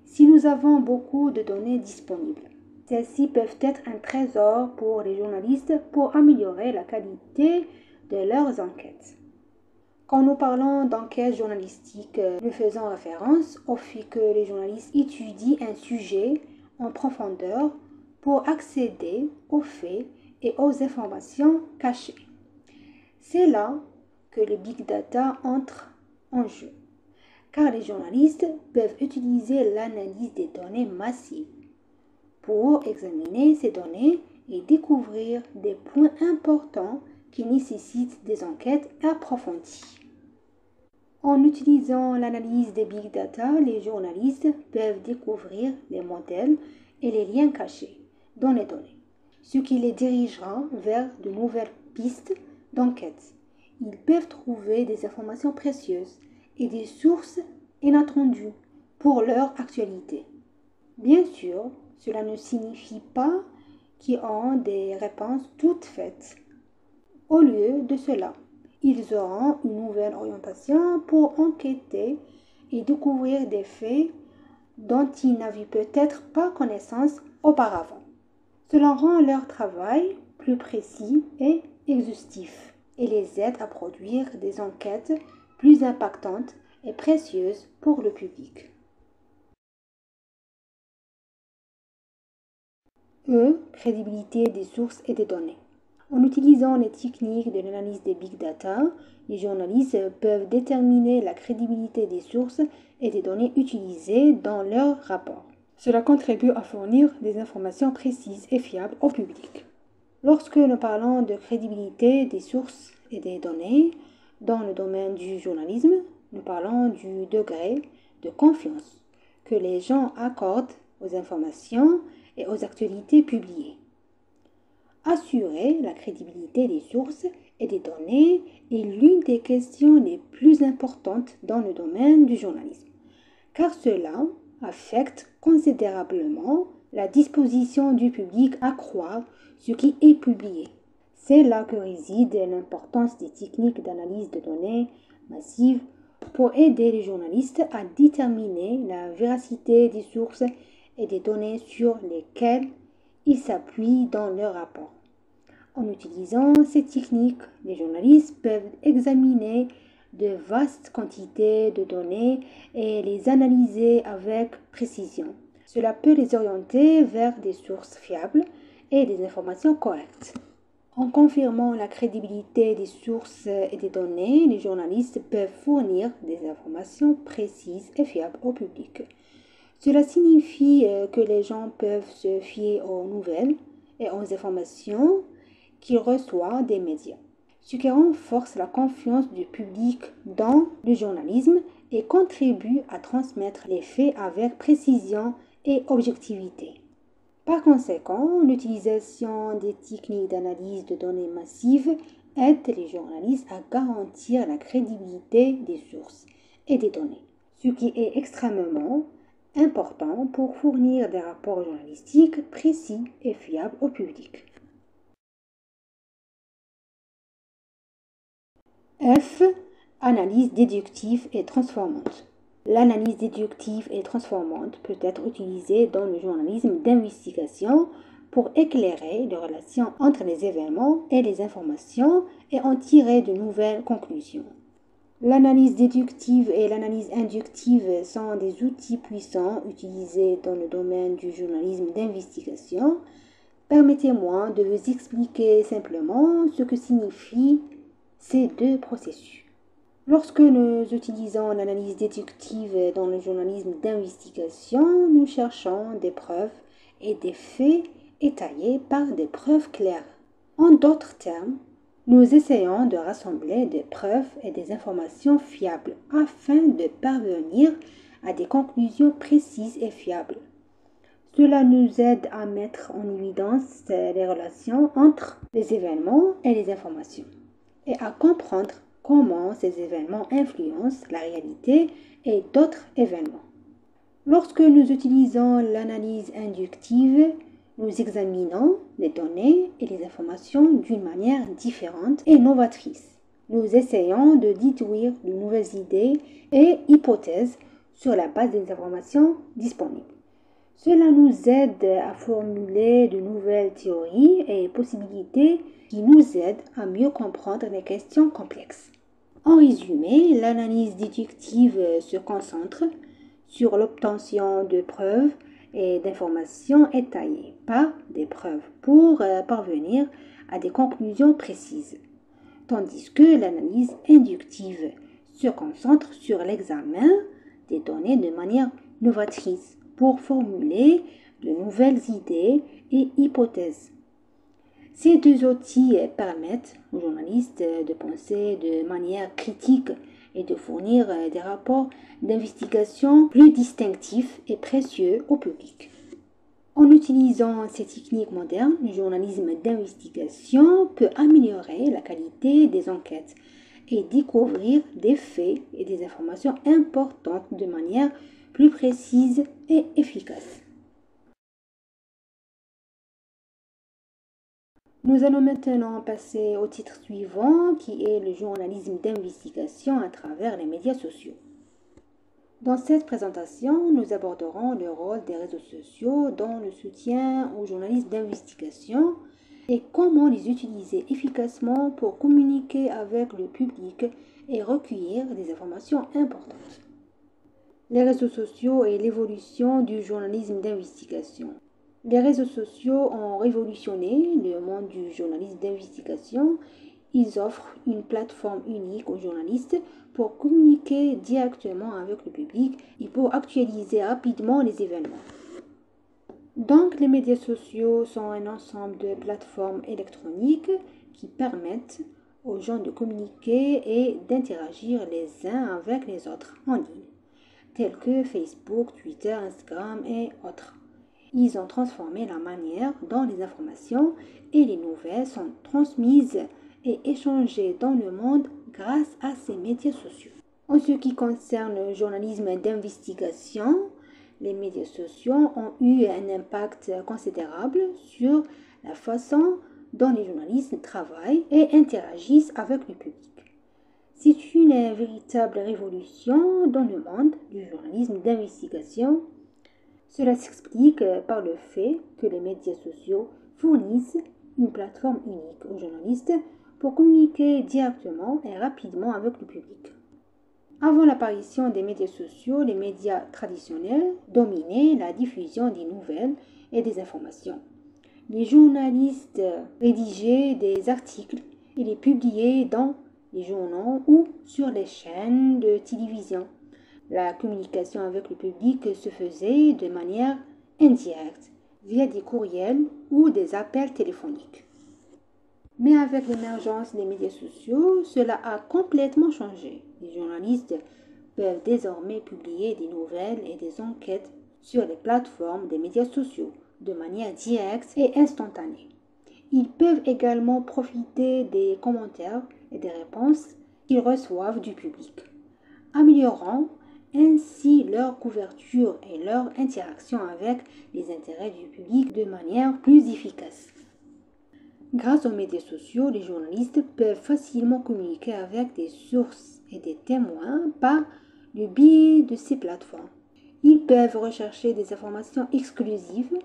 Si nous avons beaucoup de données disponibles, celles-ci peuvent être un trésor pour les journalistes pour améliorer la qualité de leurs enquêtes. Quand nous parlons d'enquête journalistique, nous faisons référence au fait que les journalistes étudient un sujet en profondeur pour accéder aux faits et aux informations cachées. C'est là que le big data entre en jeu, car les journalistes peuvent utiliser l'analyse des données massives pour examiner ces données et découvrir des points importants qui nécessitent des enquêtes approfondies. En utilisant l'analyse des big data, les journalistes peuvent découvrir les modèles et les liens cachés dans les données, ce qui les dirigera vers de nouvelles pistes d'enquête. Ils peuvent trouver des informations précieuses et des sources inattendues pour leur actualité. Bien sûr, cela ne signifie pas qu'ils ont des réponses toutes faites. Au lieu de cela, ils auront une nouvelle orientation pour enquêter et découvrir des faits dont ils n'avaient peut-être pas connaissance auparavant. Cela rend leur travail plus précis et exhaustif et les aide à produire des enquêtes plus impactantes et précieuses pour le public. Crédibilité des sources et des données. En utilisant les techniques de l'analyse des big data, les journalistes peuvent déterminer la crédibilité des sources et des données utilisées dans leurs rapports. Cela contribue à fournir des informations précises et fiables au public. Lorsque nous parlons de crédibilité des sources et des données dans le domaine du journalisme, nous parlons du degré de confiance que les gens accordent aux informations et aux actualités publiées. Assurer la crédibilité des sources et des données est l'une des questions les plus importantes dans le domaine du journalisme, car cela affecte considérablement la disposition du public à croire ce qui est publié. C'est là que réside l'importance des techniques d'analyse de données massives pour aider les journalistes à déterminer la véracité des sources et des données sur lesquelles ils s'appuient dans leur rapport. En utilisant ces techniques, les journalistes peuvent examiner de vastes quantités de données et les analyser avec précision. Cela peut les orienter vers des sources fiables et des informations correctes. En confirmant la crédibilité des sources et des données, les journalistes peuvent fournir des informations précises et fiables au public. Cela signifie que les gens peuvent se fier aux nouvelles et aux informations qu'ils reçoivent des médias, ce qui renforce la confiance du public dans le journalisme et contribue à transmettre les faits avec précision et objectivité. Par conséquent, l'utilisation des techniques d'analyse de données massives aide les journalistes à garantir la crédibilité des sources et des données, ce qui est extrêmement important pour fournir des rapports journalistiques précis et fiables au public. F. Analyse déductive et transformante. L'analyse déductive et transformante peut être utilisée dans le journalisme d'investigation pour éclairer les relations entre les événements et les informations et en tirer de nouvelles conclusions. L'analyse déductive et l'analyse inductive sont des outils puissants utilisés dans le domaine du journalisme d'investigation. Permettez-moi de vous expliquer simplement ce que signifient ces deux processus. Lorsque nous utilisons l'analyse déductive dans le journalisme d'investigation, nous cherchons des preuves et des faits étayés par des preuves claires. En d'autres termes, nous essayons de rassembler des preuves et des informations fiables afin de parvenir à des conclusions précises et fiables. Cela nous aide à mettre en évidence les relations entre les événements et les informations et à comprendre comment ces événements influencent la réalité et d'autres événements. Lorsque nous utilisons l'analyse inductive, nous examinons les données et les informations d'une manière différente et novatrice. Nous essayons de déduire de nouvelles idées et hypothèses sur la base des informations disponibles. Cela nous aide à formuler de nouvelles théories et possibilités qui nous aident à mieux comprendre les questions complexes. En résumé, l'analyse déductive se concentre sur l'obtention de preuves et d'informations étayées par des preuves pour parvenir à des conclusions précises. tandis que l'analyse inductive se concentre sur l'examen des données de manière novatrice pour formuler de nouvelles idées et hypothèses. Ces deux outils permettent aux journalistes de penser de manière critique et de fournir des rapports d'investigation plus distinctifs et précieux au public. En utilisant ces techniques modernes, le journalisme d'investigation peut améliorer la qualité des enquêtes et découvrir des faits et des informations importantes de manière plus précise et efficace. Nous allons maintenant passer au titre suivant qui est le journalisme d'investigation à travers les médias sociaux. Dans cette présentation, nous aborderons le rôle des réseaux sociaux dans le soutien aux journalistes d'investigation et comment les utiliser efficacement pour communiquer avec le public et recueillir des informations importantes. Les réseaux sociaux et l'évolution du journalisme d'investigation. Les réseaux sociaux ont révolutionné le monde du journalisme d'investigation. Ils offrent une plateforme unique aux journalistes pour communiquer directement avec le public et pour actualiser rapidement les événements. Donc, les médias sociaux sont un ensemble de plateformes électroniques qui permettent aux gens de communiquer et d'interagir les uns avec les autres en ligne, tels que Facebook, Twitter, Instagram et autres. Ils ont transformé la manière dont les informations et les nouvelles sont transmises et échangées dans le monde grâce à ces médias sociaux. En ce qui concerne le journalisme d'investigation, les médias sociaux ont eu un impact considérable sur la façon dont les journalistes travaillent et interagissent avec le public. C'est une véritable révolution dans le monde du journalisme d'investigation. Cela s'explique par le fait que les médias sociaux fournissent une plateforme unique aux journalistes pour communiquer directement et rapidement avec le public. Avant l'apparition des médias sociaux, les médias traditionnels dominaient la diffusion des nouvelles et des informations. Les journalistes rédigeaient des articles et les publiaient dans les journaux ou sur les chaînes de télévision. La communication avec le public se faisait de manière indirecte, via des courriels ou des appels téléphoniques. Mais avec l'émergence des médias sociaux, cela a complètement changé. Les journalistes peuvent désormais publier des nouvelles et des enquêtes sur les plateformes des médias sociaux de manière directe et instantanée. Ils peuvent également profiter des commentaires et des réponses qu'ils reçoivent du public, améliorant ainsi leur couverture et leur interaction avec les intérêts du public de manière plus efficace. Grâce aux médias sociaux, les journalistes peuvent facilement communiquer avec des sources et des témoins par le biais de ces plateformes. Ils peuvent rechercher des informations exclusives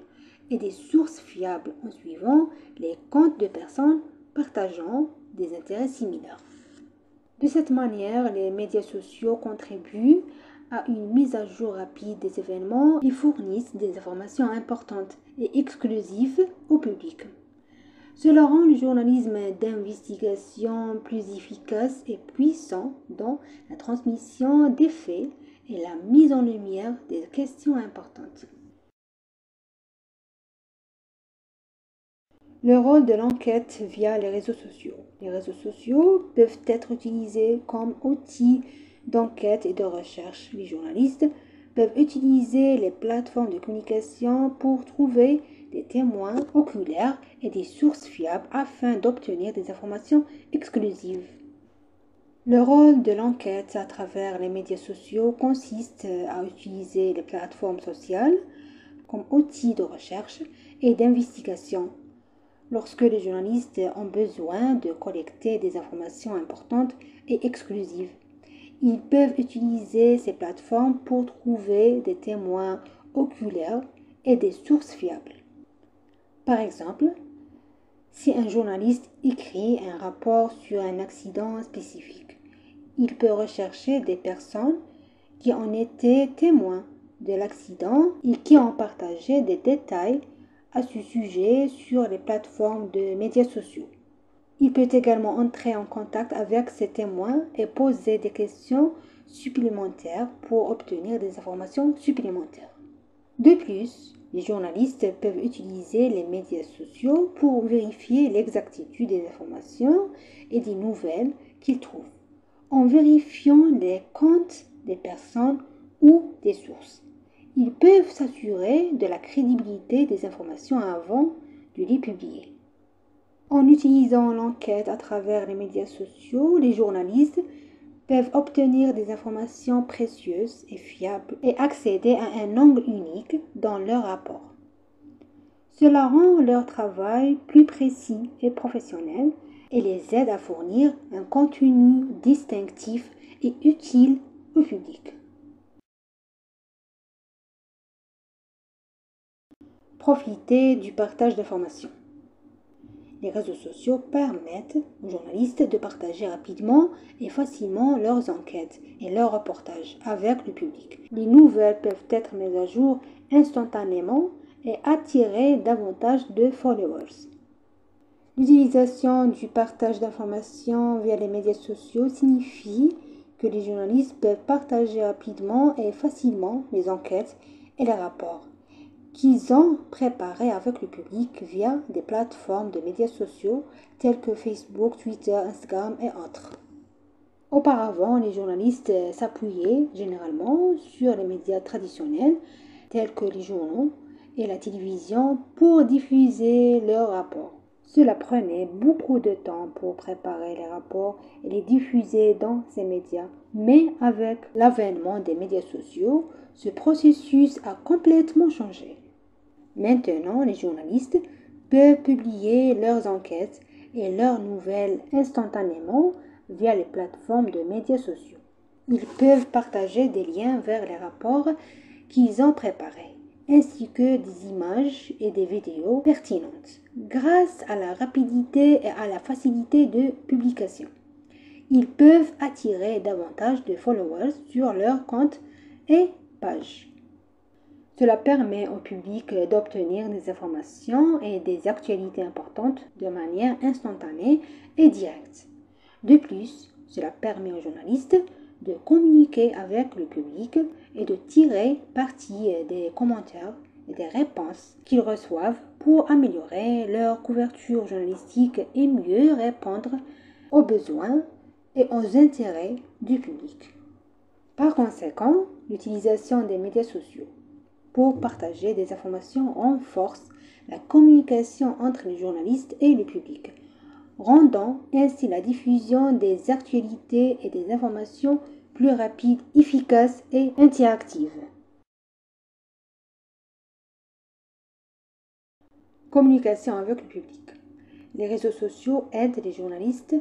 et des sources fiables en suivant les comptes de personnes partageant des intérêts similaires. De cette manière, les médias sociaux contribuent à une mise à jour rapide des événements et fournissent des informations importantes et exclusives au public. Cela rend le journalisme d'investigation plus efficace et puissant dans la transmission des faits et la mise en lumière des questions importantes. Le rôle de l'enquête via les réseaux sociaux. Les réseaux sociaux peuvent être utilisés comme outils d'enquête et de recherche. Les journalistes peuvent utiliser les plateformes de communication pour trouver des témoins oculaires et des sources fiables afin d'obtenir des informations exclusives. Le rôle de l'enquête à travers les médias sociaux consiste à utiliser les plateformes sociales comme outils de recherche et d'investigation. Lorsque les journalistes ont besoin de collecter des informations importantes et exclusives, ils peuvent utiliser ces plateformes pour trouver des témoins oculaires et des sources fiables. Par exemple, si un journaliste écrit un rapport sur un accident spécifique, il peut rechercher des personnes qui ont été témoins de l'accident et qui ont partagé des détails à ce sujet sur les plateformes de médias sociaux. Il peut également entrer en contact avec ses témoins et poser des questions supplémentaires pour obtenir des informations supplémentaires. De plus, les journalistes peuvent utiliser les médias sociaux pour vérifier l'exactitude des informations et des nouvelles qu'ils trouvent, en vérifiant les comptes des personnes ou des sources. Ils peuvent s'assurer de la crédibilité des informations avant de les publier. En utilisant l'enquête à travers les médias sociaux, les journalistes peuvent obtenir des informations précieuses et fiables et accéder à un angle unique dans leur rapport. Cela rend leur travail plus précis et professionnel et les aide à fournir un contenu distinctif et utile au public. Profiter du partage d'informations. Les réseaux sociaux permettent aux journalistes de partager rapidement et facilement leurs enquêtes et leurs reportages avec le public. Les nouvelles peuvent être mises à jour instantanément et attirer davantage de followers. L'utilisation du partage d'informations via les médias sociaux signifie que les journalistes peuvent partager rapidement et facilement les enquêtes et les rapports qu'ils ont préparés avec le public via des plateformes de médias sociaux telles que Facebook, Twitter, Instagram et autres. Auparavant, les journalistes s'appuyaient généralement sur les médias traditionnels tels que les journaux et la télévision pour diffuser leurs rapports. Cela prenait beaucoup de temps pour préparer les rapports et les diffuser dans ces médias. Mais avec l'avènement des médias sociaux, ce processus a complètement changé. Maintenant, les journalistes peuvent publier leurs enquêtes et leurs nouvelles instantanément via les plateformes de médias sociaux. Ils peuvent partager des liens vers les rapports qu'ils ont préparés, ainsi que des images et des vidéos pertinentes. Grâce à la rapidité et à la facilité de publication, ils peuvent attirer davantage de followers sur leur compte et page. Cela permet au public d'obtenir des informations et des actualités importantes de manière instantanée et directe. De plus, cela permet aux journalistes de communiquer avec le public et de tirer parti des commentaires et des réponses qu'ils reçoivent pour améliorer leur couverture journalistique et mieux répondre aux besoins et aux intérêts du public. Par conséquent, l'utilisation des médias sociaux pour partager des informations renforce la communication entre les journalistes et le public, rendant ainsi la diffusion des actualités et des informations plus rapide, efficace et interactive. Communication avec le public. Les réseaux sociaux aident les journalistes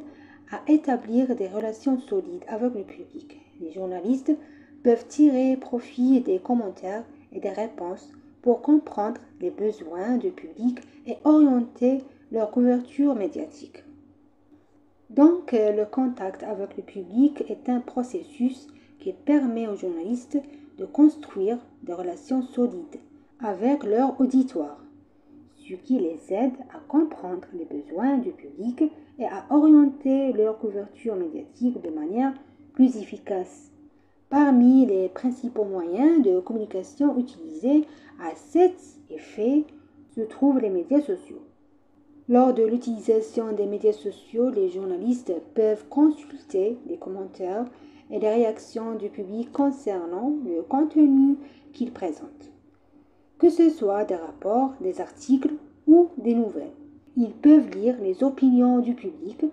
à établir des relations solides avec le public. Les journalistes peuvent tirer profit des commentaires et des réponses pour comprendre les besoins du public et orienter leur couverture médiatique. Donc, le contact avec le public est un processus qui permet aux journalistes de construire des relations solides avec leur auditoire, ce qui les aide à comprendre les besoins du public et à orienter leur couverture médiatique de manière plus efficace. Parmi les principaux moyens de communication utilisés à cet effet se trouvent les médias sociaux. Lors de l'utilisation des médias sociaux, les journalistes peuvent consulter les commentaires et les réactions du public concernant le contenu qu'ils présentent, que ce soit des rapports, des articles ou des nouvelles. Ils peuvent lire les opinions du public,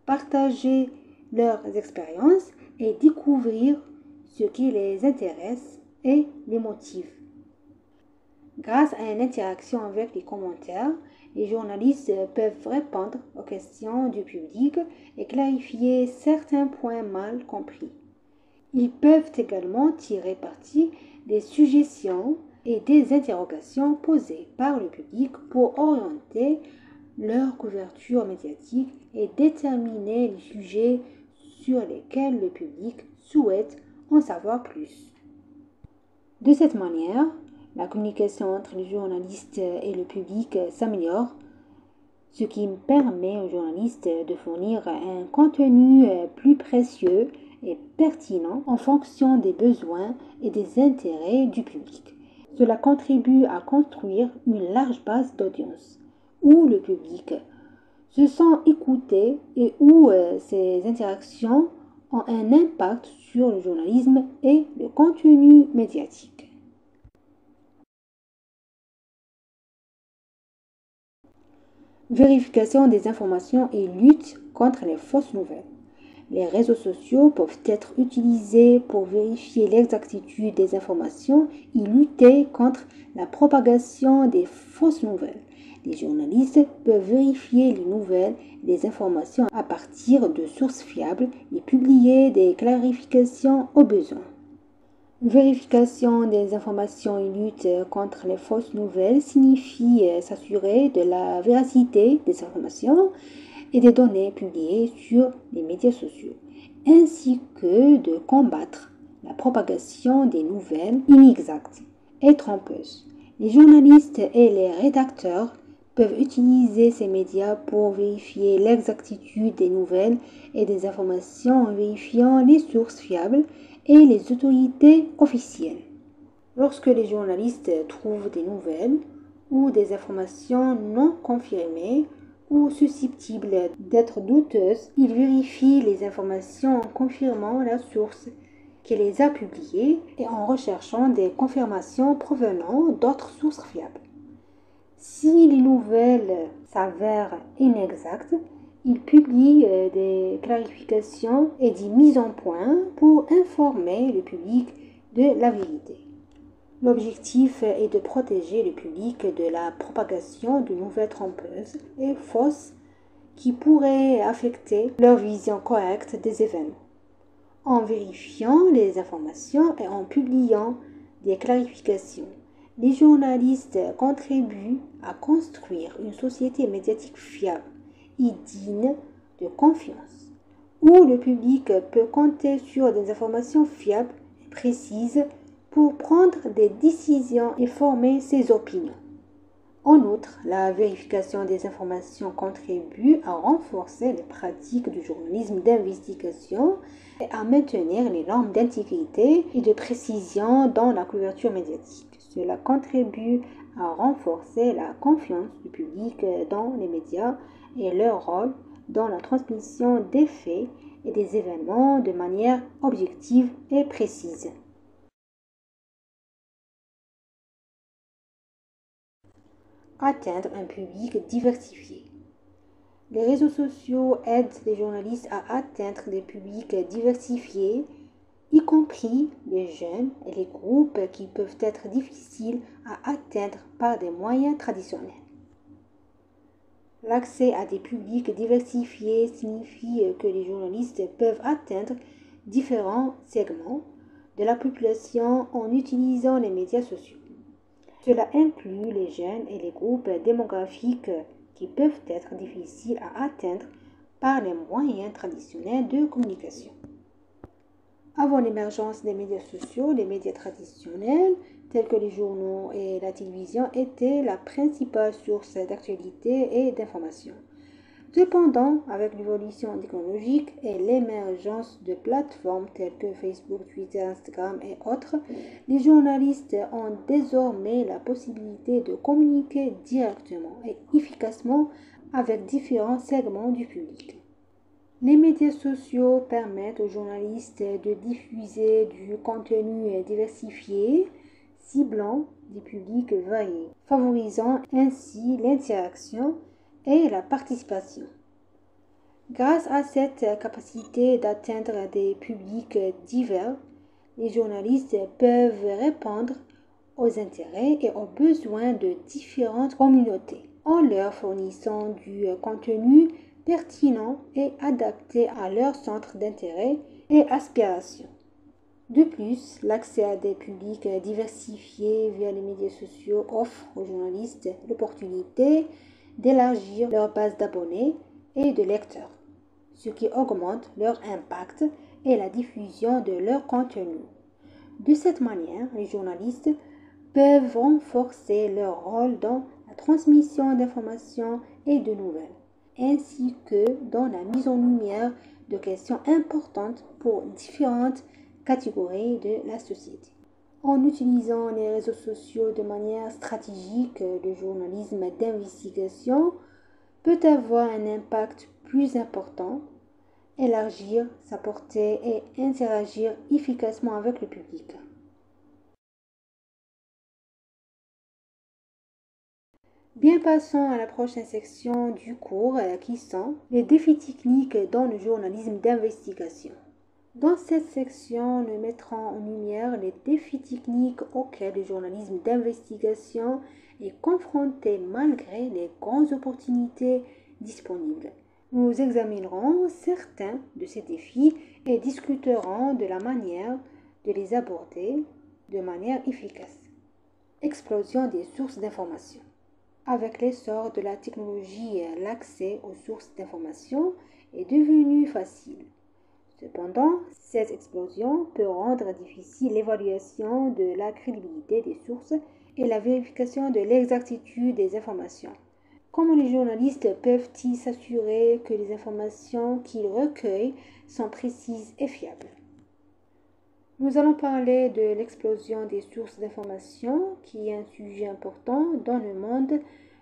partager leurs expériences et découvrir ce qui les intéresse et les motive. Grâce à une interaction avec les commentaires, les journalistes peuvent répondre aux questions du public et clarifier certains points mal compris. Ils peuvent également tirer parti des suggestions et des interrogations posées par le public pour orienter leur couverture médiatique et déterminer les sujets sur lesquels le public souhaite en savoir plus. De cette manière, la communication entre les journalistes et le public s'améliore, ce qui permet aux journalistes de fournir un contenu plus précieux et pertinent en fonction des besoins et des intérêts du public. Cela contribue à construire une large base d'audience où le public se sent écouté et où ces interactions ont un impact sur le journalisme et le contenu médiatique. Vérification des informations et lutte contre les fausses nouvelles. Les réseaux sociaux peuvent être utilisés pour vérifier l'exactitude des informations et lutter contre la propagation des fausses nouvelles. Les journalistes peuvent vérifier les nouvelles et les informations à partir de sources fiables et publier des clarifications au besoin. Vérification des informations et lutte contre les fausses nouvelles signifie s'assurer de la véracité des informations et des données publiées sur les médias sociaux, ainsi que de combattre la propagation des nouvelles inexactes et trompeuses. Les journalistes et les rédacteurs peuvent utiliser ces médias pour vérifier l'exactitude des nouvelles et des informations en vérifiant les sources fiables et les autorités officielles. Lorsque les journalistes trouvent des nouvelles ou des informations non confirmées ou susceptibles d'être douteuses, ils vérifient les informations en confirmant la source qui les a publiées et en recherchant des confirmations provenant d'autres sources fiables. Si les nouvelles s'avèrent inexactes, ils publient des clarifications et des mises en point pour informer le public de la vérité. L'objectif est de protéger le public de la propagation de nouvelles trompeuses et fausses qui pourraient affecter leur vision correcte des événements. En vérifiant les informations et en publiant des clarifications, les journalistes contribuent à construire une société médiatique fiable et digne de confiance, où le public peut compter sur des informations fiables et précises pour prendre des décisions et former ses opinions. En outre, la vérification des informations contribue à renforcer les pratiques du journalisme d'investigation et à maintenir les normes d'intégrité et de précision dans la couverture médiatique. Cela contribue à renforcer la confiance du public dans les médias et leur rôle dans la transmission des faits et des événements de manière objective et précise. Atteindre un public diversifié. Les réseaux sociaux aident les journalistes à atteindre des publics diversifiés, y compris les jeunes et les groupes qui peuvent être difficiles à atteindre par des moyens traditionnels. L'accès à des publics diversifiés signifie que les journalistes peuvent atteindre différents segments de la population en utilisant les médias sociaux. Cela inclut les jeunes et les groupes démographiques qui peuvent être difficiles à atteindre par les moyens traditionnels de communication. Avant l'émergence des médias sociaux, les médias traditionnels, tels que les journaux et la télévision, étaient la principale source d'actualité et d'information. Cependant, avec l'évolution technologique et l'émergence de plateformes telles que Facebook, Twitter, Instagram et autres, les journalistes ont désormais la possibilité de communiquer directement et efficacement avec différents segments du public. Les médias sociaux permettent aux journalistes de diffuser du contenu diversifié, ciblant des publics variés, favorisant ainsi l'interaction et la participation. Grâce à cette capacité d'atteindre des publics divers, les journalistes peuvent répondre aux intérêts et aux besoins de différentes communautés en leur fournissant du contenu pertinent et adapté à leur centre d'intérêt et aspiration. De plus, l'accès à des publics diversifiés via les médias sociaux offre aux journalistes l'opportunité d'élargir leur base d'abonnés et de lecteurs, ce qui augmente leur impact et la diffusion de leur contenu. De cette manière, les journalistes peuvent renforcer leur rôle dans la transmission d'informations et de nouvelles, ainsi que dans la mise en lumière de questions importantes pour différentes catégories de la société. En utilisant les réseaux sociaux de manière stratégique, le journalisme d'investigation peut avoir un impact plus important, élargir sa portée et interagir efficacement avec le public. Bien, passons à la prochaine section du cours qui sont les défis techniques dans le journalisme d'investigation. Dans cette section, nous mettrons en lumière les défis techniques auxquels le journalisme d'investigation est confronté malgré les grandes opportunités disponibles. Nous examinerons certains de ces défis et discuterons de la manière de les aborder de manière efficace. Explosion des sources d'information. Avec l'essor de la technologie, l'accès aux sources d'information est devenu facile. Cependant, cette explosion peut rendre difficile l'évaluation de la crédibilité des sources et la vérification de l'exactitude des informations. Comment les journalistes peuvent-ils s'assurer que les informations qu'ils recueillent sont précises et fiables? Nous allons parler de l'explosion des sources d'information, qui est un sujet important dans le monde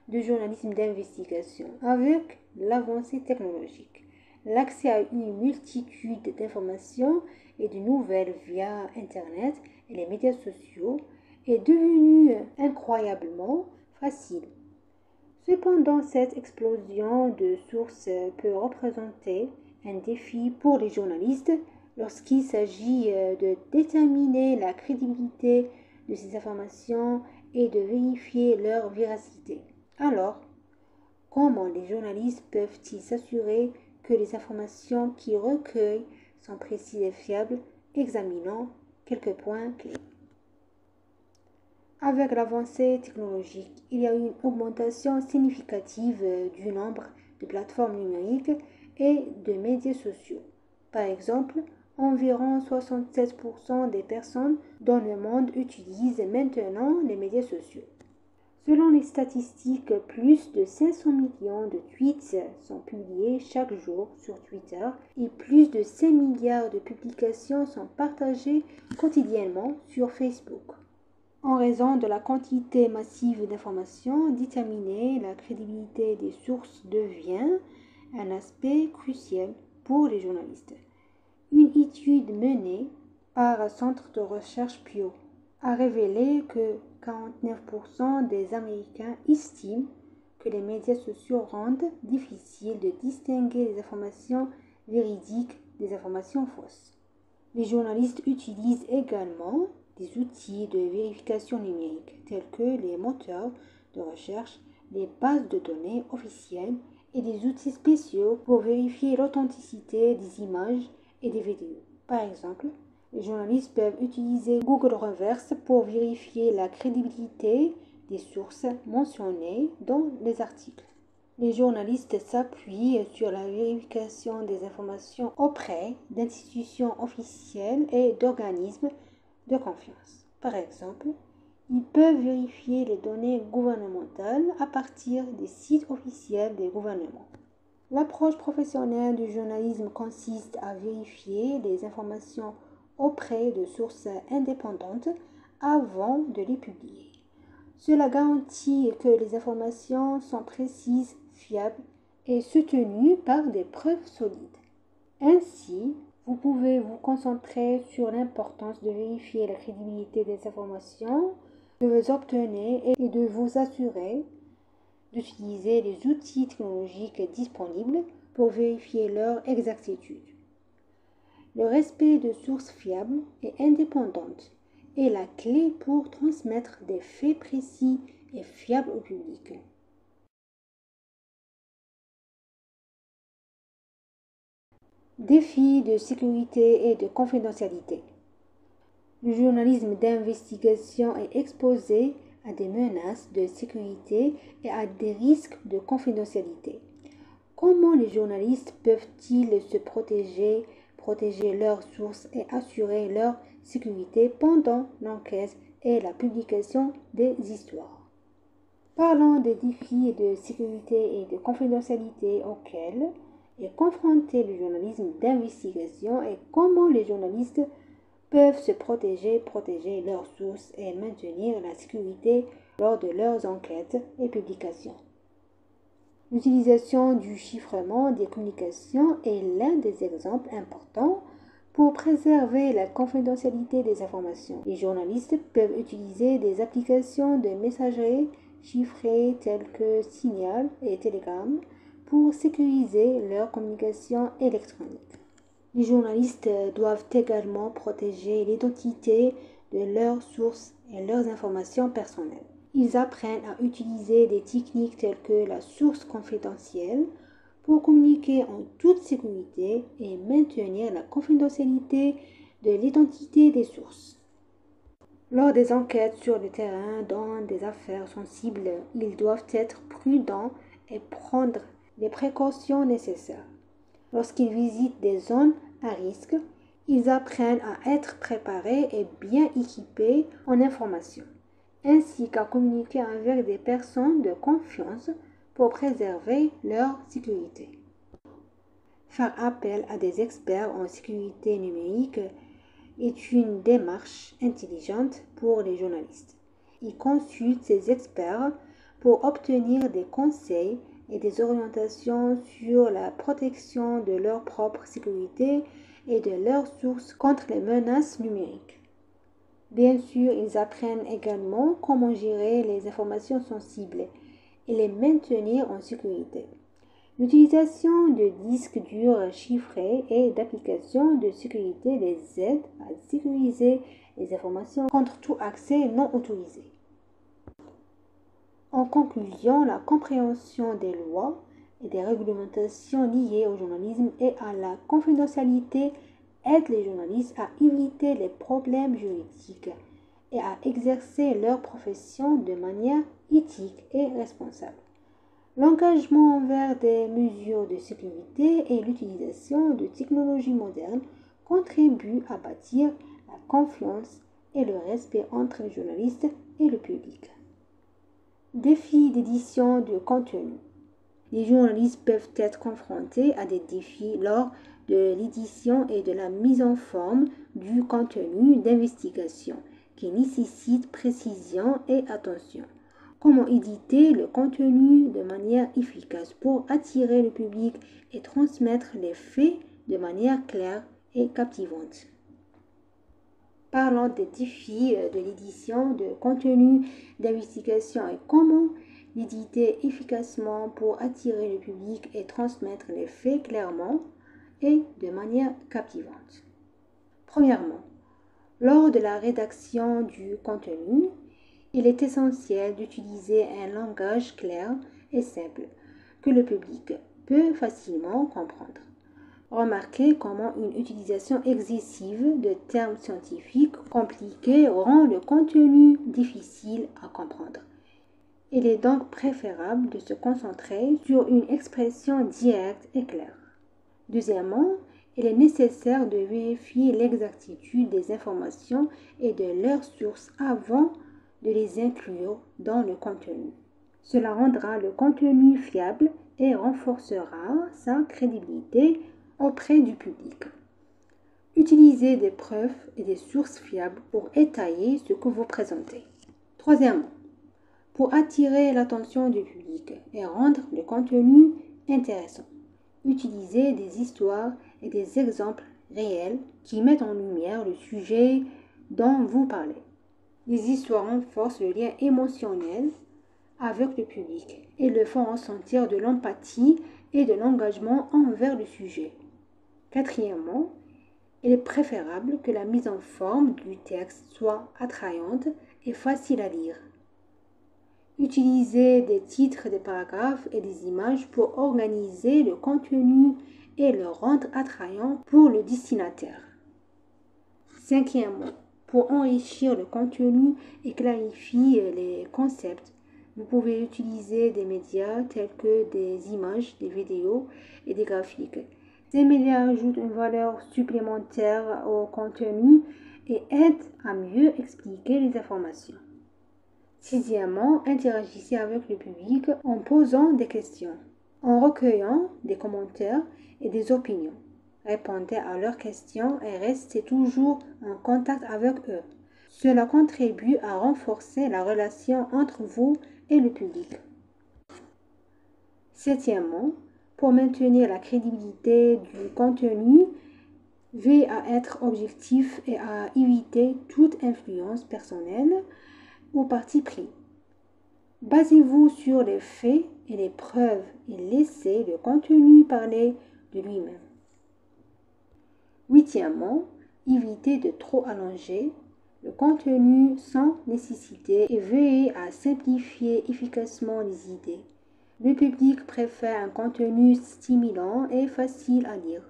du journalisme d'investigation. Avec l'avancée technologique, l'accès à une multitude d'informations et de nouvelles via Internet et les médias sociaux est devenu incroyablement facile. Cependant, cette explosion de sources peut représenter un défi pour les journalistes lorsqu'il s'agit de déterminer la crédibilité de ces informations et de vérifier leur véracité. Alors, comment les journalistes peuvent-ils s'assurer que les informations qu'ils recueillent sont précises et fiables? Examinons quelques points clés. Avec l'avancée technologique, il y a eu une augmentation significative du nombre de plateformes numériques et de médias sociaux. Par exemple, environ 67% des personnes dans le monde utilisent maintenant les médias sociaux. Selon les statistiques, plus de 500 millions de tweets sont publiés chaque jour sur Twitter et plus de 5 milliards de publications sont partagées quotidiennement sur Facebook. En raison de la quantité massive d'informations, déterminer la crédibilité des sources devient un aspect crucial pour les journalistes. Une étude menée par un centre de recherche Pew a révélé que 49% des Américains estiment que les médias sociaux rendent difficile de distinguer les informations véridiques des informations fausses. Les journalistes utilisent également des outils de vérification numérique tels que les moteurs de recherche, les bases de données officielles et des outils spéciaux pour vérifier l'authenticité des images et des vidéos. Par exemple, les journalistes peuvent utiliser Google Reverse pour vérifier la crédibilité des sources mentionnées dans les articles. Les journalistes s'appuient sur la vérification des informations auprès d'institutions officielles et d'organismes de confiance. Par exemple, ils peuvent vérifier les données gouvernementales à partir des sites officiels des gouvernements. L'approche professionnelle du journalisme consiste à vérifier les informations auprès de sources indépendantes avant de les publier. Cela garantit que les informations sont précises, fiables et soutenues par des preuves solides. Ainsi, vous pouvez vous concentrer sur l'importance de vérifier la crédibilité des informations que vous obtenez et de vous assurer d'utiliser les outils technologiques disponibles pour vérifier leur exactitude. Le respect de sources fiables et indépendantes est la clé pour transmettre des faits précis et fiables au public. Défis de sécurité et de confidentialité. Le journalisme d'investigation est exposé à des menaces de sécurité et à des risques de confidentialité. Comment les journalistes peuvent-ils se protéger leurs sources et assurer leur sécurité pendant l'enquête et la publication des histoires? Parlons des défis de sécurité et de confidentialité auxquels est confronté le journalisme d'investigation et comment les journalistes peuvent se protéger leurs sources et maintenir la sécurité lors de leurs enquêtes et publications. L'utilisation du chiffrement des communications est l'un des exemples importants pour préserver la confidentialité des informations. Les journalistes peuvent utiliser des applications de messagerie chiffrées telles que Signal et Telegram pour sécuriser leurs communications électroniques. Les journalistes doivent également protéger l'identité de leurs sources et leurs informations personnelles. Ils apprennent à utiliser des techniques telles que la source confidentielle pour communiquer en toute sécurité et maintenir la confidentialité de l'identité des sources. Lors des enquêtes sur le terrain dans des affaires sensibles, ils doivent être prudents et prendre les précautions nécessaires. Lorsqu'ils visitent des zones à risque, ils apprennent à être préparés et bien équipés en information, ainsi qu'à communiquer avec des personnes de confiance pour préserver leur sécurité. Faire appel à des experts en sécurité numérique est une démarche intelligente pour les journalistes. Ils consultent ces experts pour obtenir des conseils et des orientations sur la protection de leur propre sécurité et de leurs sources contre les menaces numériques. Bien sûr, ils apprennent également comment gérer les informations sensibles et les maintenir en sécurité. L'utilisation de disques durs chiffrés et d'applications de sécurité les aide à sécuriser les informations contre tout accès non autorisé. En conclusion, la compréhension des lois et des réglementations liées au journalisme et à la confidentialité aide les journalistes à éviter les problèmes juridiques et à exercer leur profession de manière éthique et responsable. L'engagement envers des mesures de sécurité et l'utilisation de technologies modernes contribuent à bâtir la confiance et le respect entre les journalistes et le public. Défis d'édition de contenu. Les journalistes peuvent être confrontés à des défis lors de l'édition et de la mise en forme du contenu d'investigation qui nécessite précision et attention. Comment éditer le contenu de manière efficace pour attirer le public et transmettre les faits de manière claire et captivante. Parlons des défis de l'édition de contenu d'investigation et comment l'éditer efficacement pour attirer le public et transmettre les faits clairement et de manière captivante. Premièrement, lors de la rédaction du contenu, il est essentiel d'utiliser un langage clair et simple que le public peut facilement comprendre. Remarquez comment une utilisation excessive de termes scientifiques compliqués rend le contenu difficile à comprendre. Il est donc préférable de se concentrer sur une expression directe et claire. Deuxièmement, il est nécessaire de vérifier l'exactitude des informations et de leurs sources avant de les inclure dans le contenu. Cela rendra le contenu fiable et renforcera sa crédibilité auprès du public. Utilisez des preuves et des sources fiables pour étayer ce que vous présentez. Troisièmement, pour attirer l'attention du public et rendre le contenu intéressant, utilisez des histoires et des exemples réels qui mettent en lumière le sujet dont vous parlez. Les histoires renforcent le lien émotionnel avec le public et le font ressentir de l'empathie et de l'engagement envers le sujet. Quatrièmement, il est préférable que la mise en forme du texte soit attrayante et facile à lire. Utilisez des titres, des paragraphes et des images pour organiser le contenu et le rendre attrayant pour le destinataire. Cinquièmement, pour enrichir le contenu et clarifier les concepts, vous pouvez utiliser des médias tels que des images, des vidéos et des graphiques. Ces médias ajoutent une valeur supplémentaire au contenu et aident à mieux expliquer les informations. Sixièmement, interagissez avec le public en posant des questions, en recueillant des commentaires et des opinions. Répondez à leurs questions et restez toujours en contact avec eux. Cela contribue à renforcer la relation entre vous et le public. Septièmement, pour maintenir la crédibilité du contenu, veillez à être objectif et à éviter toute influence personnelle ou parti pris. Basez-vous sur les faits et les preuves et laissez le contenu parler de lui-même. Huitièmement, évitez de trop allonger le contenu sans nécessité et veillez à simplifier efficacement les idées. Le public préfère un contenu stimulant et facile à lire.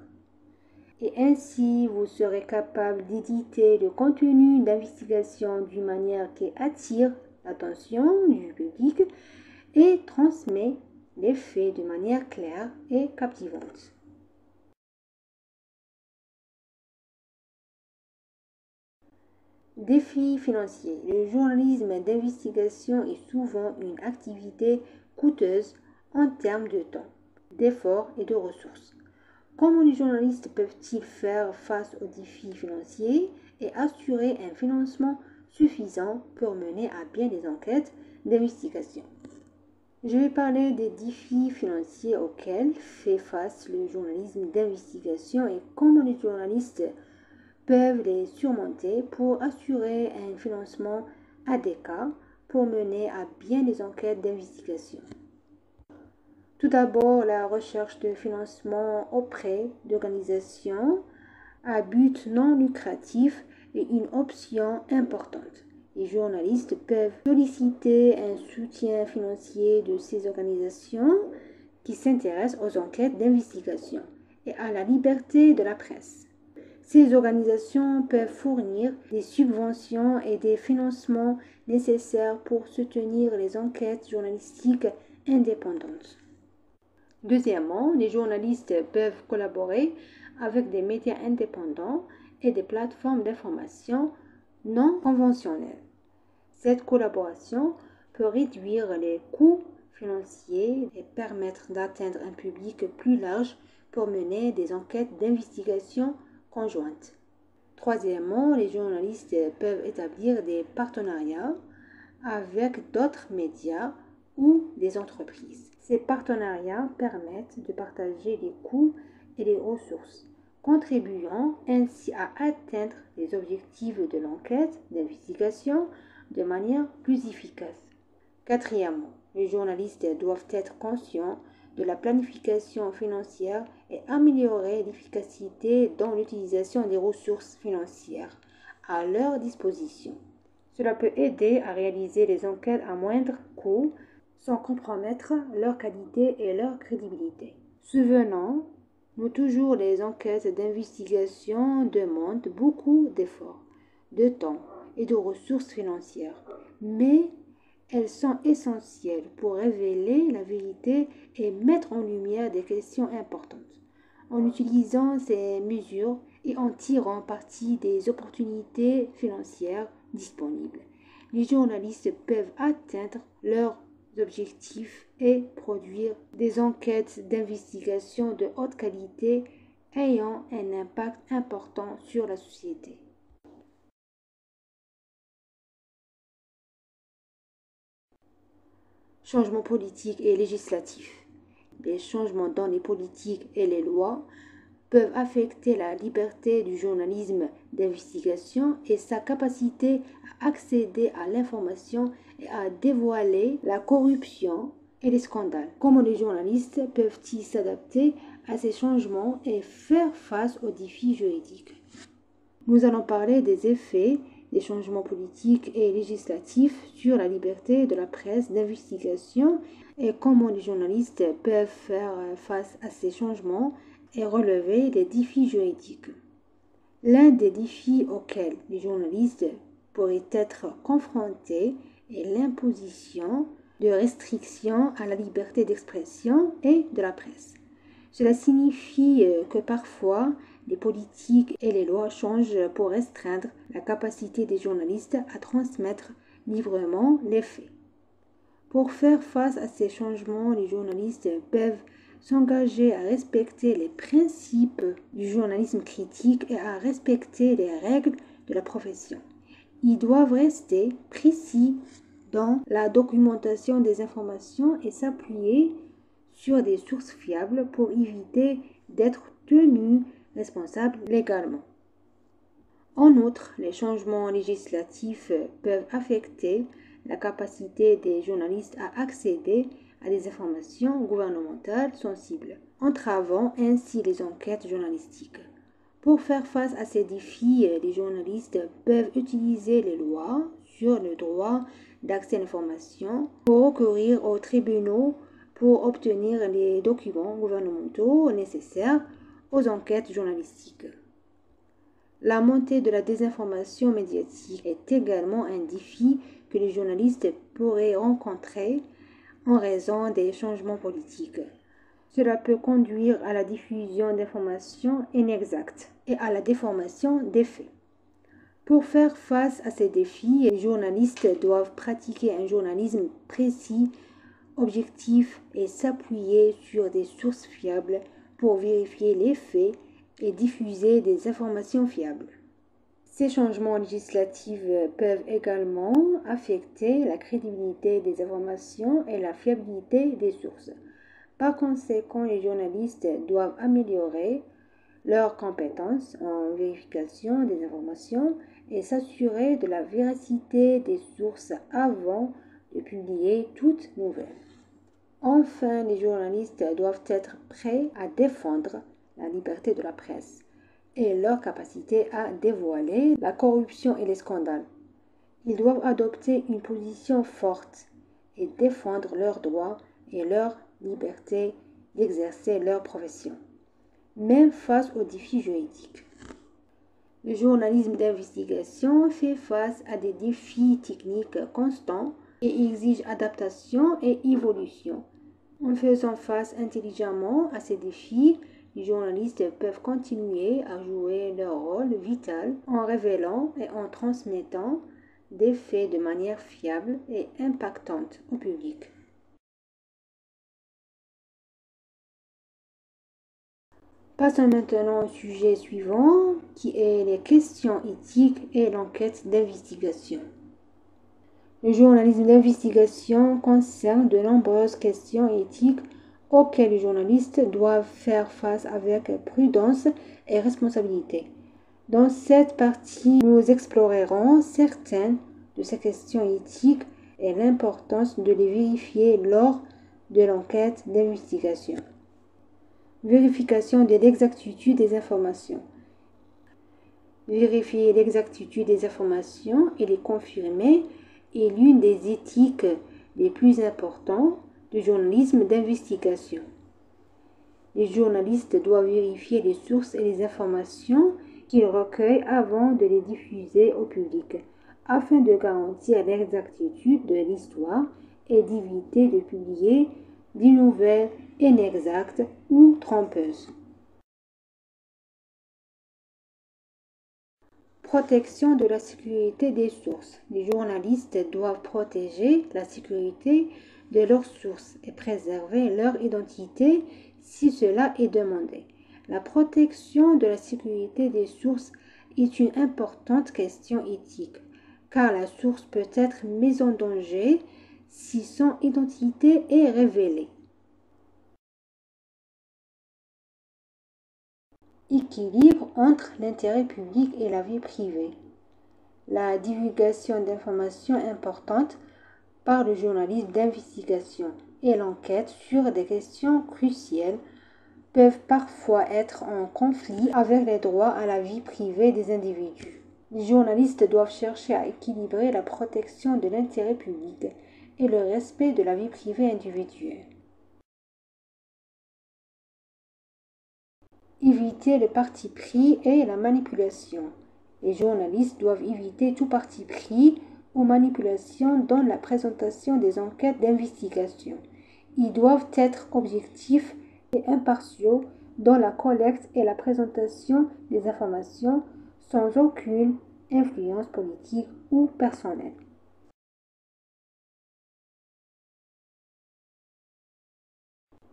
Et ainsi, vous serez capable d'éditer le contenu d'investigation d'une manière qui attire l'attention du public et transmet les faits de manière claire et captivante. Défis financiers. Le journalisme d'investigation est souvent une activité coûteuse en termes de temps, d'efforts et de ressources. Comment les journalistes peuvent-ils faire face aux défis financiers et assurer un financement suffisant pour mener à bien des enquêtes d'investigation? Je vais parler des défis financiers auxquels fait face le journalisme d'investigation et comment les journalistes peuvent les surmonter pour assurer un financement adéquat pour mener à bien les enquêtes d'investigation. Tout d'abord, la recherche de financement auprès d'organisations à but non lucratif est une option importante. Les journalistes peuvent solliciter un soutien financier de ces organisations qui s'intéressent aux enquêtes d'investigation et à la liberté de la presse. Ces organisations peuvent fournir des subventions et des financements nécessaires pour soutenir les enquêtes journalistiques indépendantes. Deuxièmement, les journalistes peuvent collaborer avec des médias indépendants et des plateformes d'information non conventionnelles. Cette collaboration peut réduire les coûts financiers et permettre d'atteindre un public plus large pour mener des enquêtes d'investigation conjointes. Troisièmement, les journalistes peuvent établir des partenariats avec d'autres médias ou des entreprises. Ces partenariats permettent de partager les coûts et les ressources, contribuant ainsi à atteindre les objectifs de l'enquête d'investigation de manière plus efficace. Quatrièmement, les journalistes doivent être conscients de la planification financière et améliorer l'efficacité dans l'utilisation des ressources financières à leur disposition. Cela peut aider à réaliser les enquêtes à moindre coût sans compromettre leur qualité et leur crédibilité. Souvenons-nous toujours, les enquêtes d'investigation demandent beaucoup d'efforts, de temps et de ressources financières, mais elles sont essentielles pour révéler la vérité et mettre en lumière des questions importantes. En utilisant ces mesures et en tirant parti des opportunités financières disponibles, les journalistes peuvent atteindre leurs objectifs et produire des enquêtes d'investigation de haute qualité ayant un impact important sur la société. Changements politiques et législatifs. Les changements dans les politiques et les lois peuvent affecter la liberté du journalisme d'investigation et sa capacité à accéder à l'information et à dévoiler la corruption et les scandales. Comment les journalistes peuvent-ils s'adapter à ces changements et faire face aux défis juridiques? Nous allons parler des effets des changements politiques et législatifs sur la liberté de la presse d'investigation et comment les journalistes peuvent faire face à ces changements et relever les défis juridiques. L'un des défis auxquels les journalistes pourraient être confrontés est l'imposition de restrictions à la liberté d'expression et de la presse. Cela signifie que parfois les politiques et les lois changent pour restreindre la capacité des journalistes à transmettre librement les faits. Pour faire face à ces changements, les journalistes peuvent s'engager à respecter les principes du journalisme critique et à respecter les règles de la profession. Ils doivent rester précis dans la documentation des informations et s'appuyer sur des sources fiables pour éviter d'être tenus responsables légalement. En outre, les changements législatifs peuvent affecter la capacité des journalistes à accéder à des informations gouvernementales sensibles, entravant ainsi les enquêtes journalistiques. Pour faire face à ces défis, les journalistes peuvent utiliser les lois sur le droit d'accès à l'information pour recourir aux tribunaux pour obtenir les documents gouvernementaux nécessaires aux enquêtes journalistiques. La montée de la désinformation médiatique est également un défi que les journalistes pourraient rencontrer en raison des changements politiques. Cela peut conduire à la diffusion d'informations inexactes et à la déformation des faits. Pour faire face à ces défis, les journalistes doivent pratiquer un journalisme précis, objectif et s'appuyer sur des sources fiables pour vérifier les faits et diffuser des informations fiables. Ces changements législatifs peuvent également affecter la crédibilité des informations et la fiabilité des sources. Par conséquent, les journalistes doivent améliorer leurs compétences en vérification des informations et s'assurer de la véracité des sources avant de publier toute nouvelle. Enfin, les journalistes doivent être prêts à défendre la liberté de la presse et leur capacité à dévoiler la corruption et les scandales. Ils doivent adopter une position forte et défendre leurs droits et leur liberté d'exercer leur profession, même face aux défis juridiques. Le journalisme d'investigation fait face à des défis techniques constants et exige adaptation et évolution. En faisant face intelligemment à ces défis, les journalistes peuvent continuer à jouer leur rôle vital en révélant et en transmettant des faits de manière fiable et impactante au public. Passons maintenant au sujet suivant, qui est les questions éthiques et l'enquête d'investigation. Le journalisme d'investigation concerne de nombreuses questions éthiques auxquelles les journalistes doivent faire face avec prudence et responsabilité. Dans cette partie, nous explorerons certaines de ces questions éthiques et l'importance de les vérifier lors de l'enquête d'investigation. Vérification de l'exactitude des informations. Vérifier l'exactitude des informations et les confirmer est l'une des éthiques les plus importantes du journalisme d'investigation. Les journalistes doivent vérifier les sources et les informations qu'ils recueillent avant de les diffuser au public, afin de garantir l'exactitude de l'histoire et d'éviter de publier des nouvelles inexactes ou trompeuses. Protection de la sécurité des sources. Les journalistes doivent protéger la sécurité de leurs sources et préserver leur identité si cela est demandé. La protection de la sécurité des sources est une importante question éthique, car la source peut être mise en danger si son identité est révélée. Équilibre entre l'intérêt public et la vie privée. La divulgation d'informations importantes par le journalisme d'investigation et l'enquête sur des questions cruciales peuvent parfois être en conflit avec les droits à la vie privée des individus. Les journalistes doivent chercher à équilibrer la protection de l'intérêt public et le respect de la vie privée individuelle. Éviter le parti pris et la manipulation. Les journalistes doivent éviter tout parti pris ou manipulation dans la présentation des enquêtes d'investigation. Ils doivent être objectifs et impartiaux dans la collecte et la présentation des informations sans aucune influence politique ou personnelle.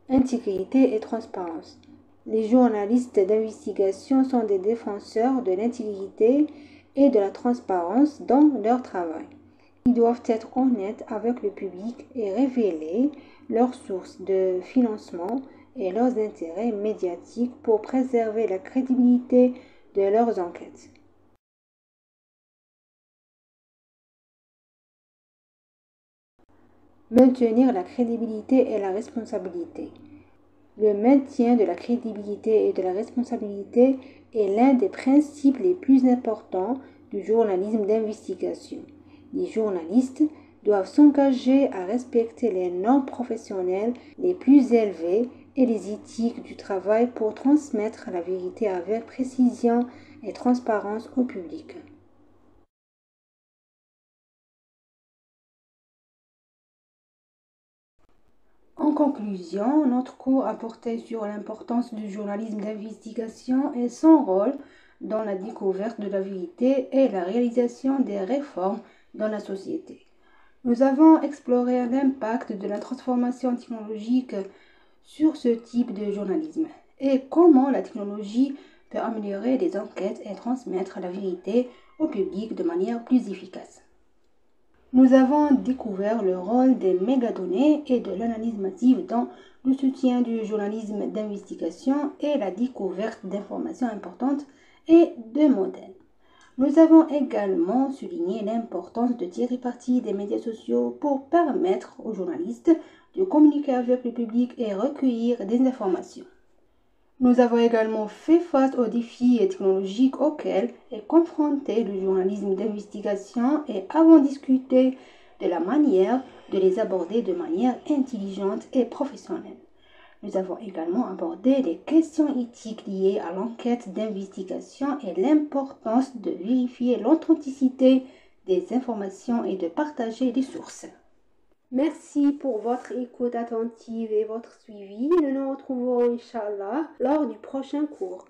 intégrité et transparence. Les journalistes d'investigation sont des défenseurs de l'intégrité et de la transparence dans leur travail. Ils doivent être honnêtes avec le public et révéler leurs sources de financement et leurs intérêts médiatiques pour préserver la crédibilité de leurs enquêtes. Maintenir la crédibilité et la responsabilité. Le maintien de la crédibilité et de la responsabilité est l'un des principes les plus importants du journalisme d'investigation. Les journalistes doivent s'engager à respecter les normes professionnelles les plus élevées et les éthiques du travail pour transmettre la vérité avec précision et transparence au public. En conclusion, notre cours a porté sur l'importance du journalisme d'investigation et son rôle dans la découverte de la vérité et la réalisation des réformes dans la société. Nous avons exploré l'impact de la transformation technologique sur ce type de journalisme et comment la technologie peut améliorer les enquêtes et transmettre la vérité au public de manière plus efficace. Nous avons découvert le rôle des mégadonnées et de l'analyse massive dans le soutien du journalisme d'investigation et la découverte d'informations importantes et de modèles. Nous avons également souligné l'importance de tirer parti des médias sociaux pour permettre aux journalistes de communiquer avec le public et recueillir des informations. Nous avons également fait face aux défis technologiques auxquels est confronté le journalisme d'investigation et avons discuté de la manière de les aborder de manière intelligente et professionnelle. Nous avons également abordé les questions éthiques liées à l'enquête d'investigation et l'importance de vérifier l'authenticité des informations et de partager les sources. Merci pour votre écoute attentive et votre suivi. Nous nous retrouvons, Inch'Allah, lors du prochain cours.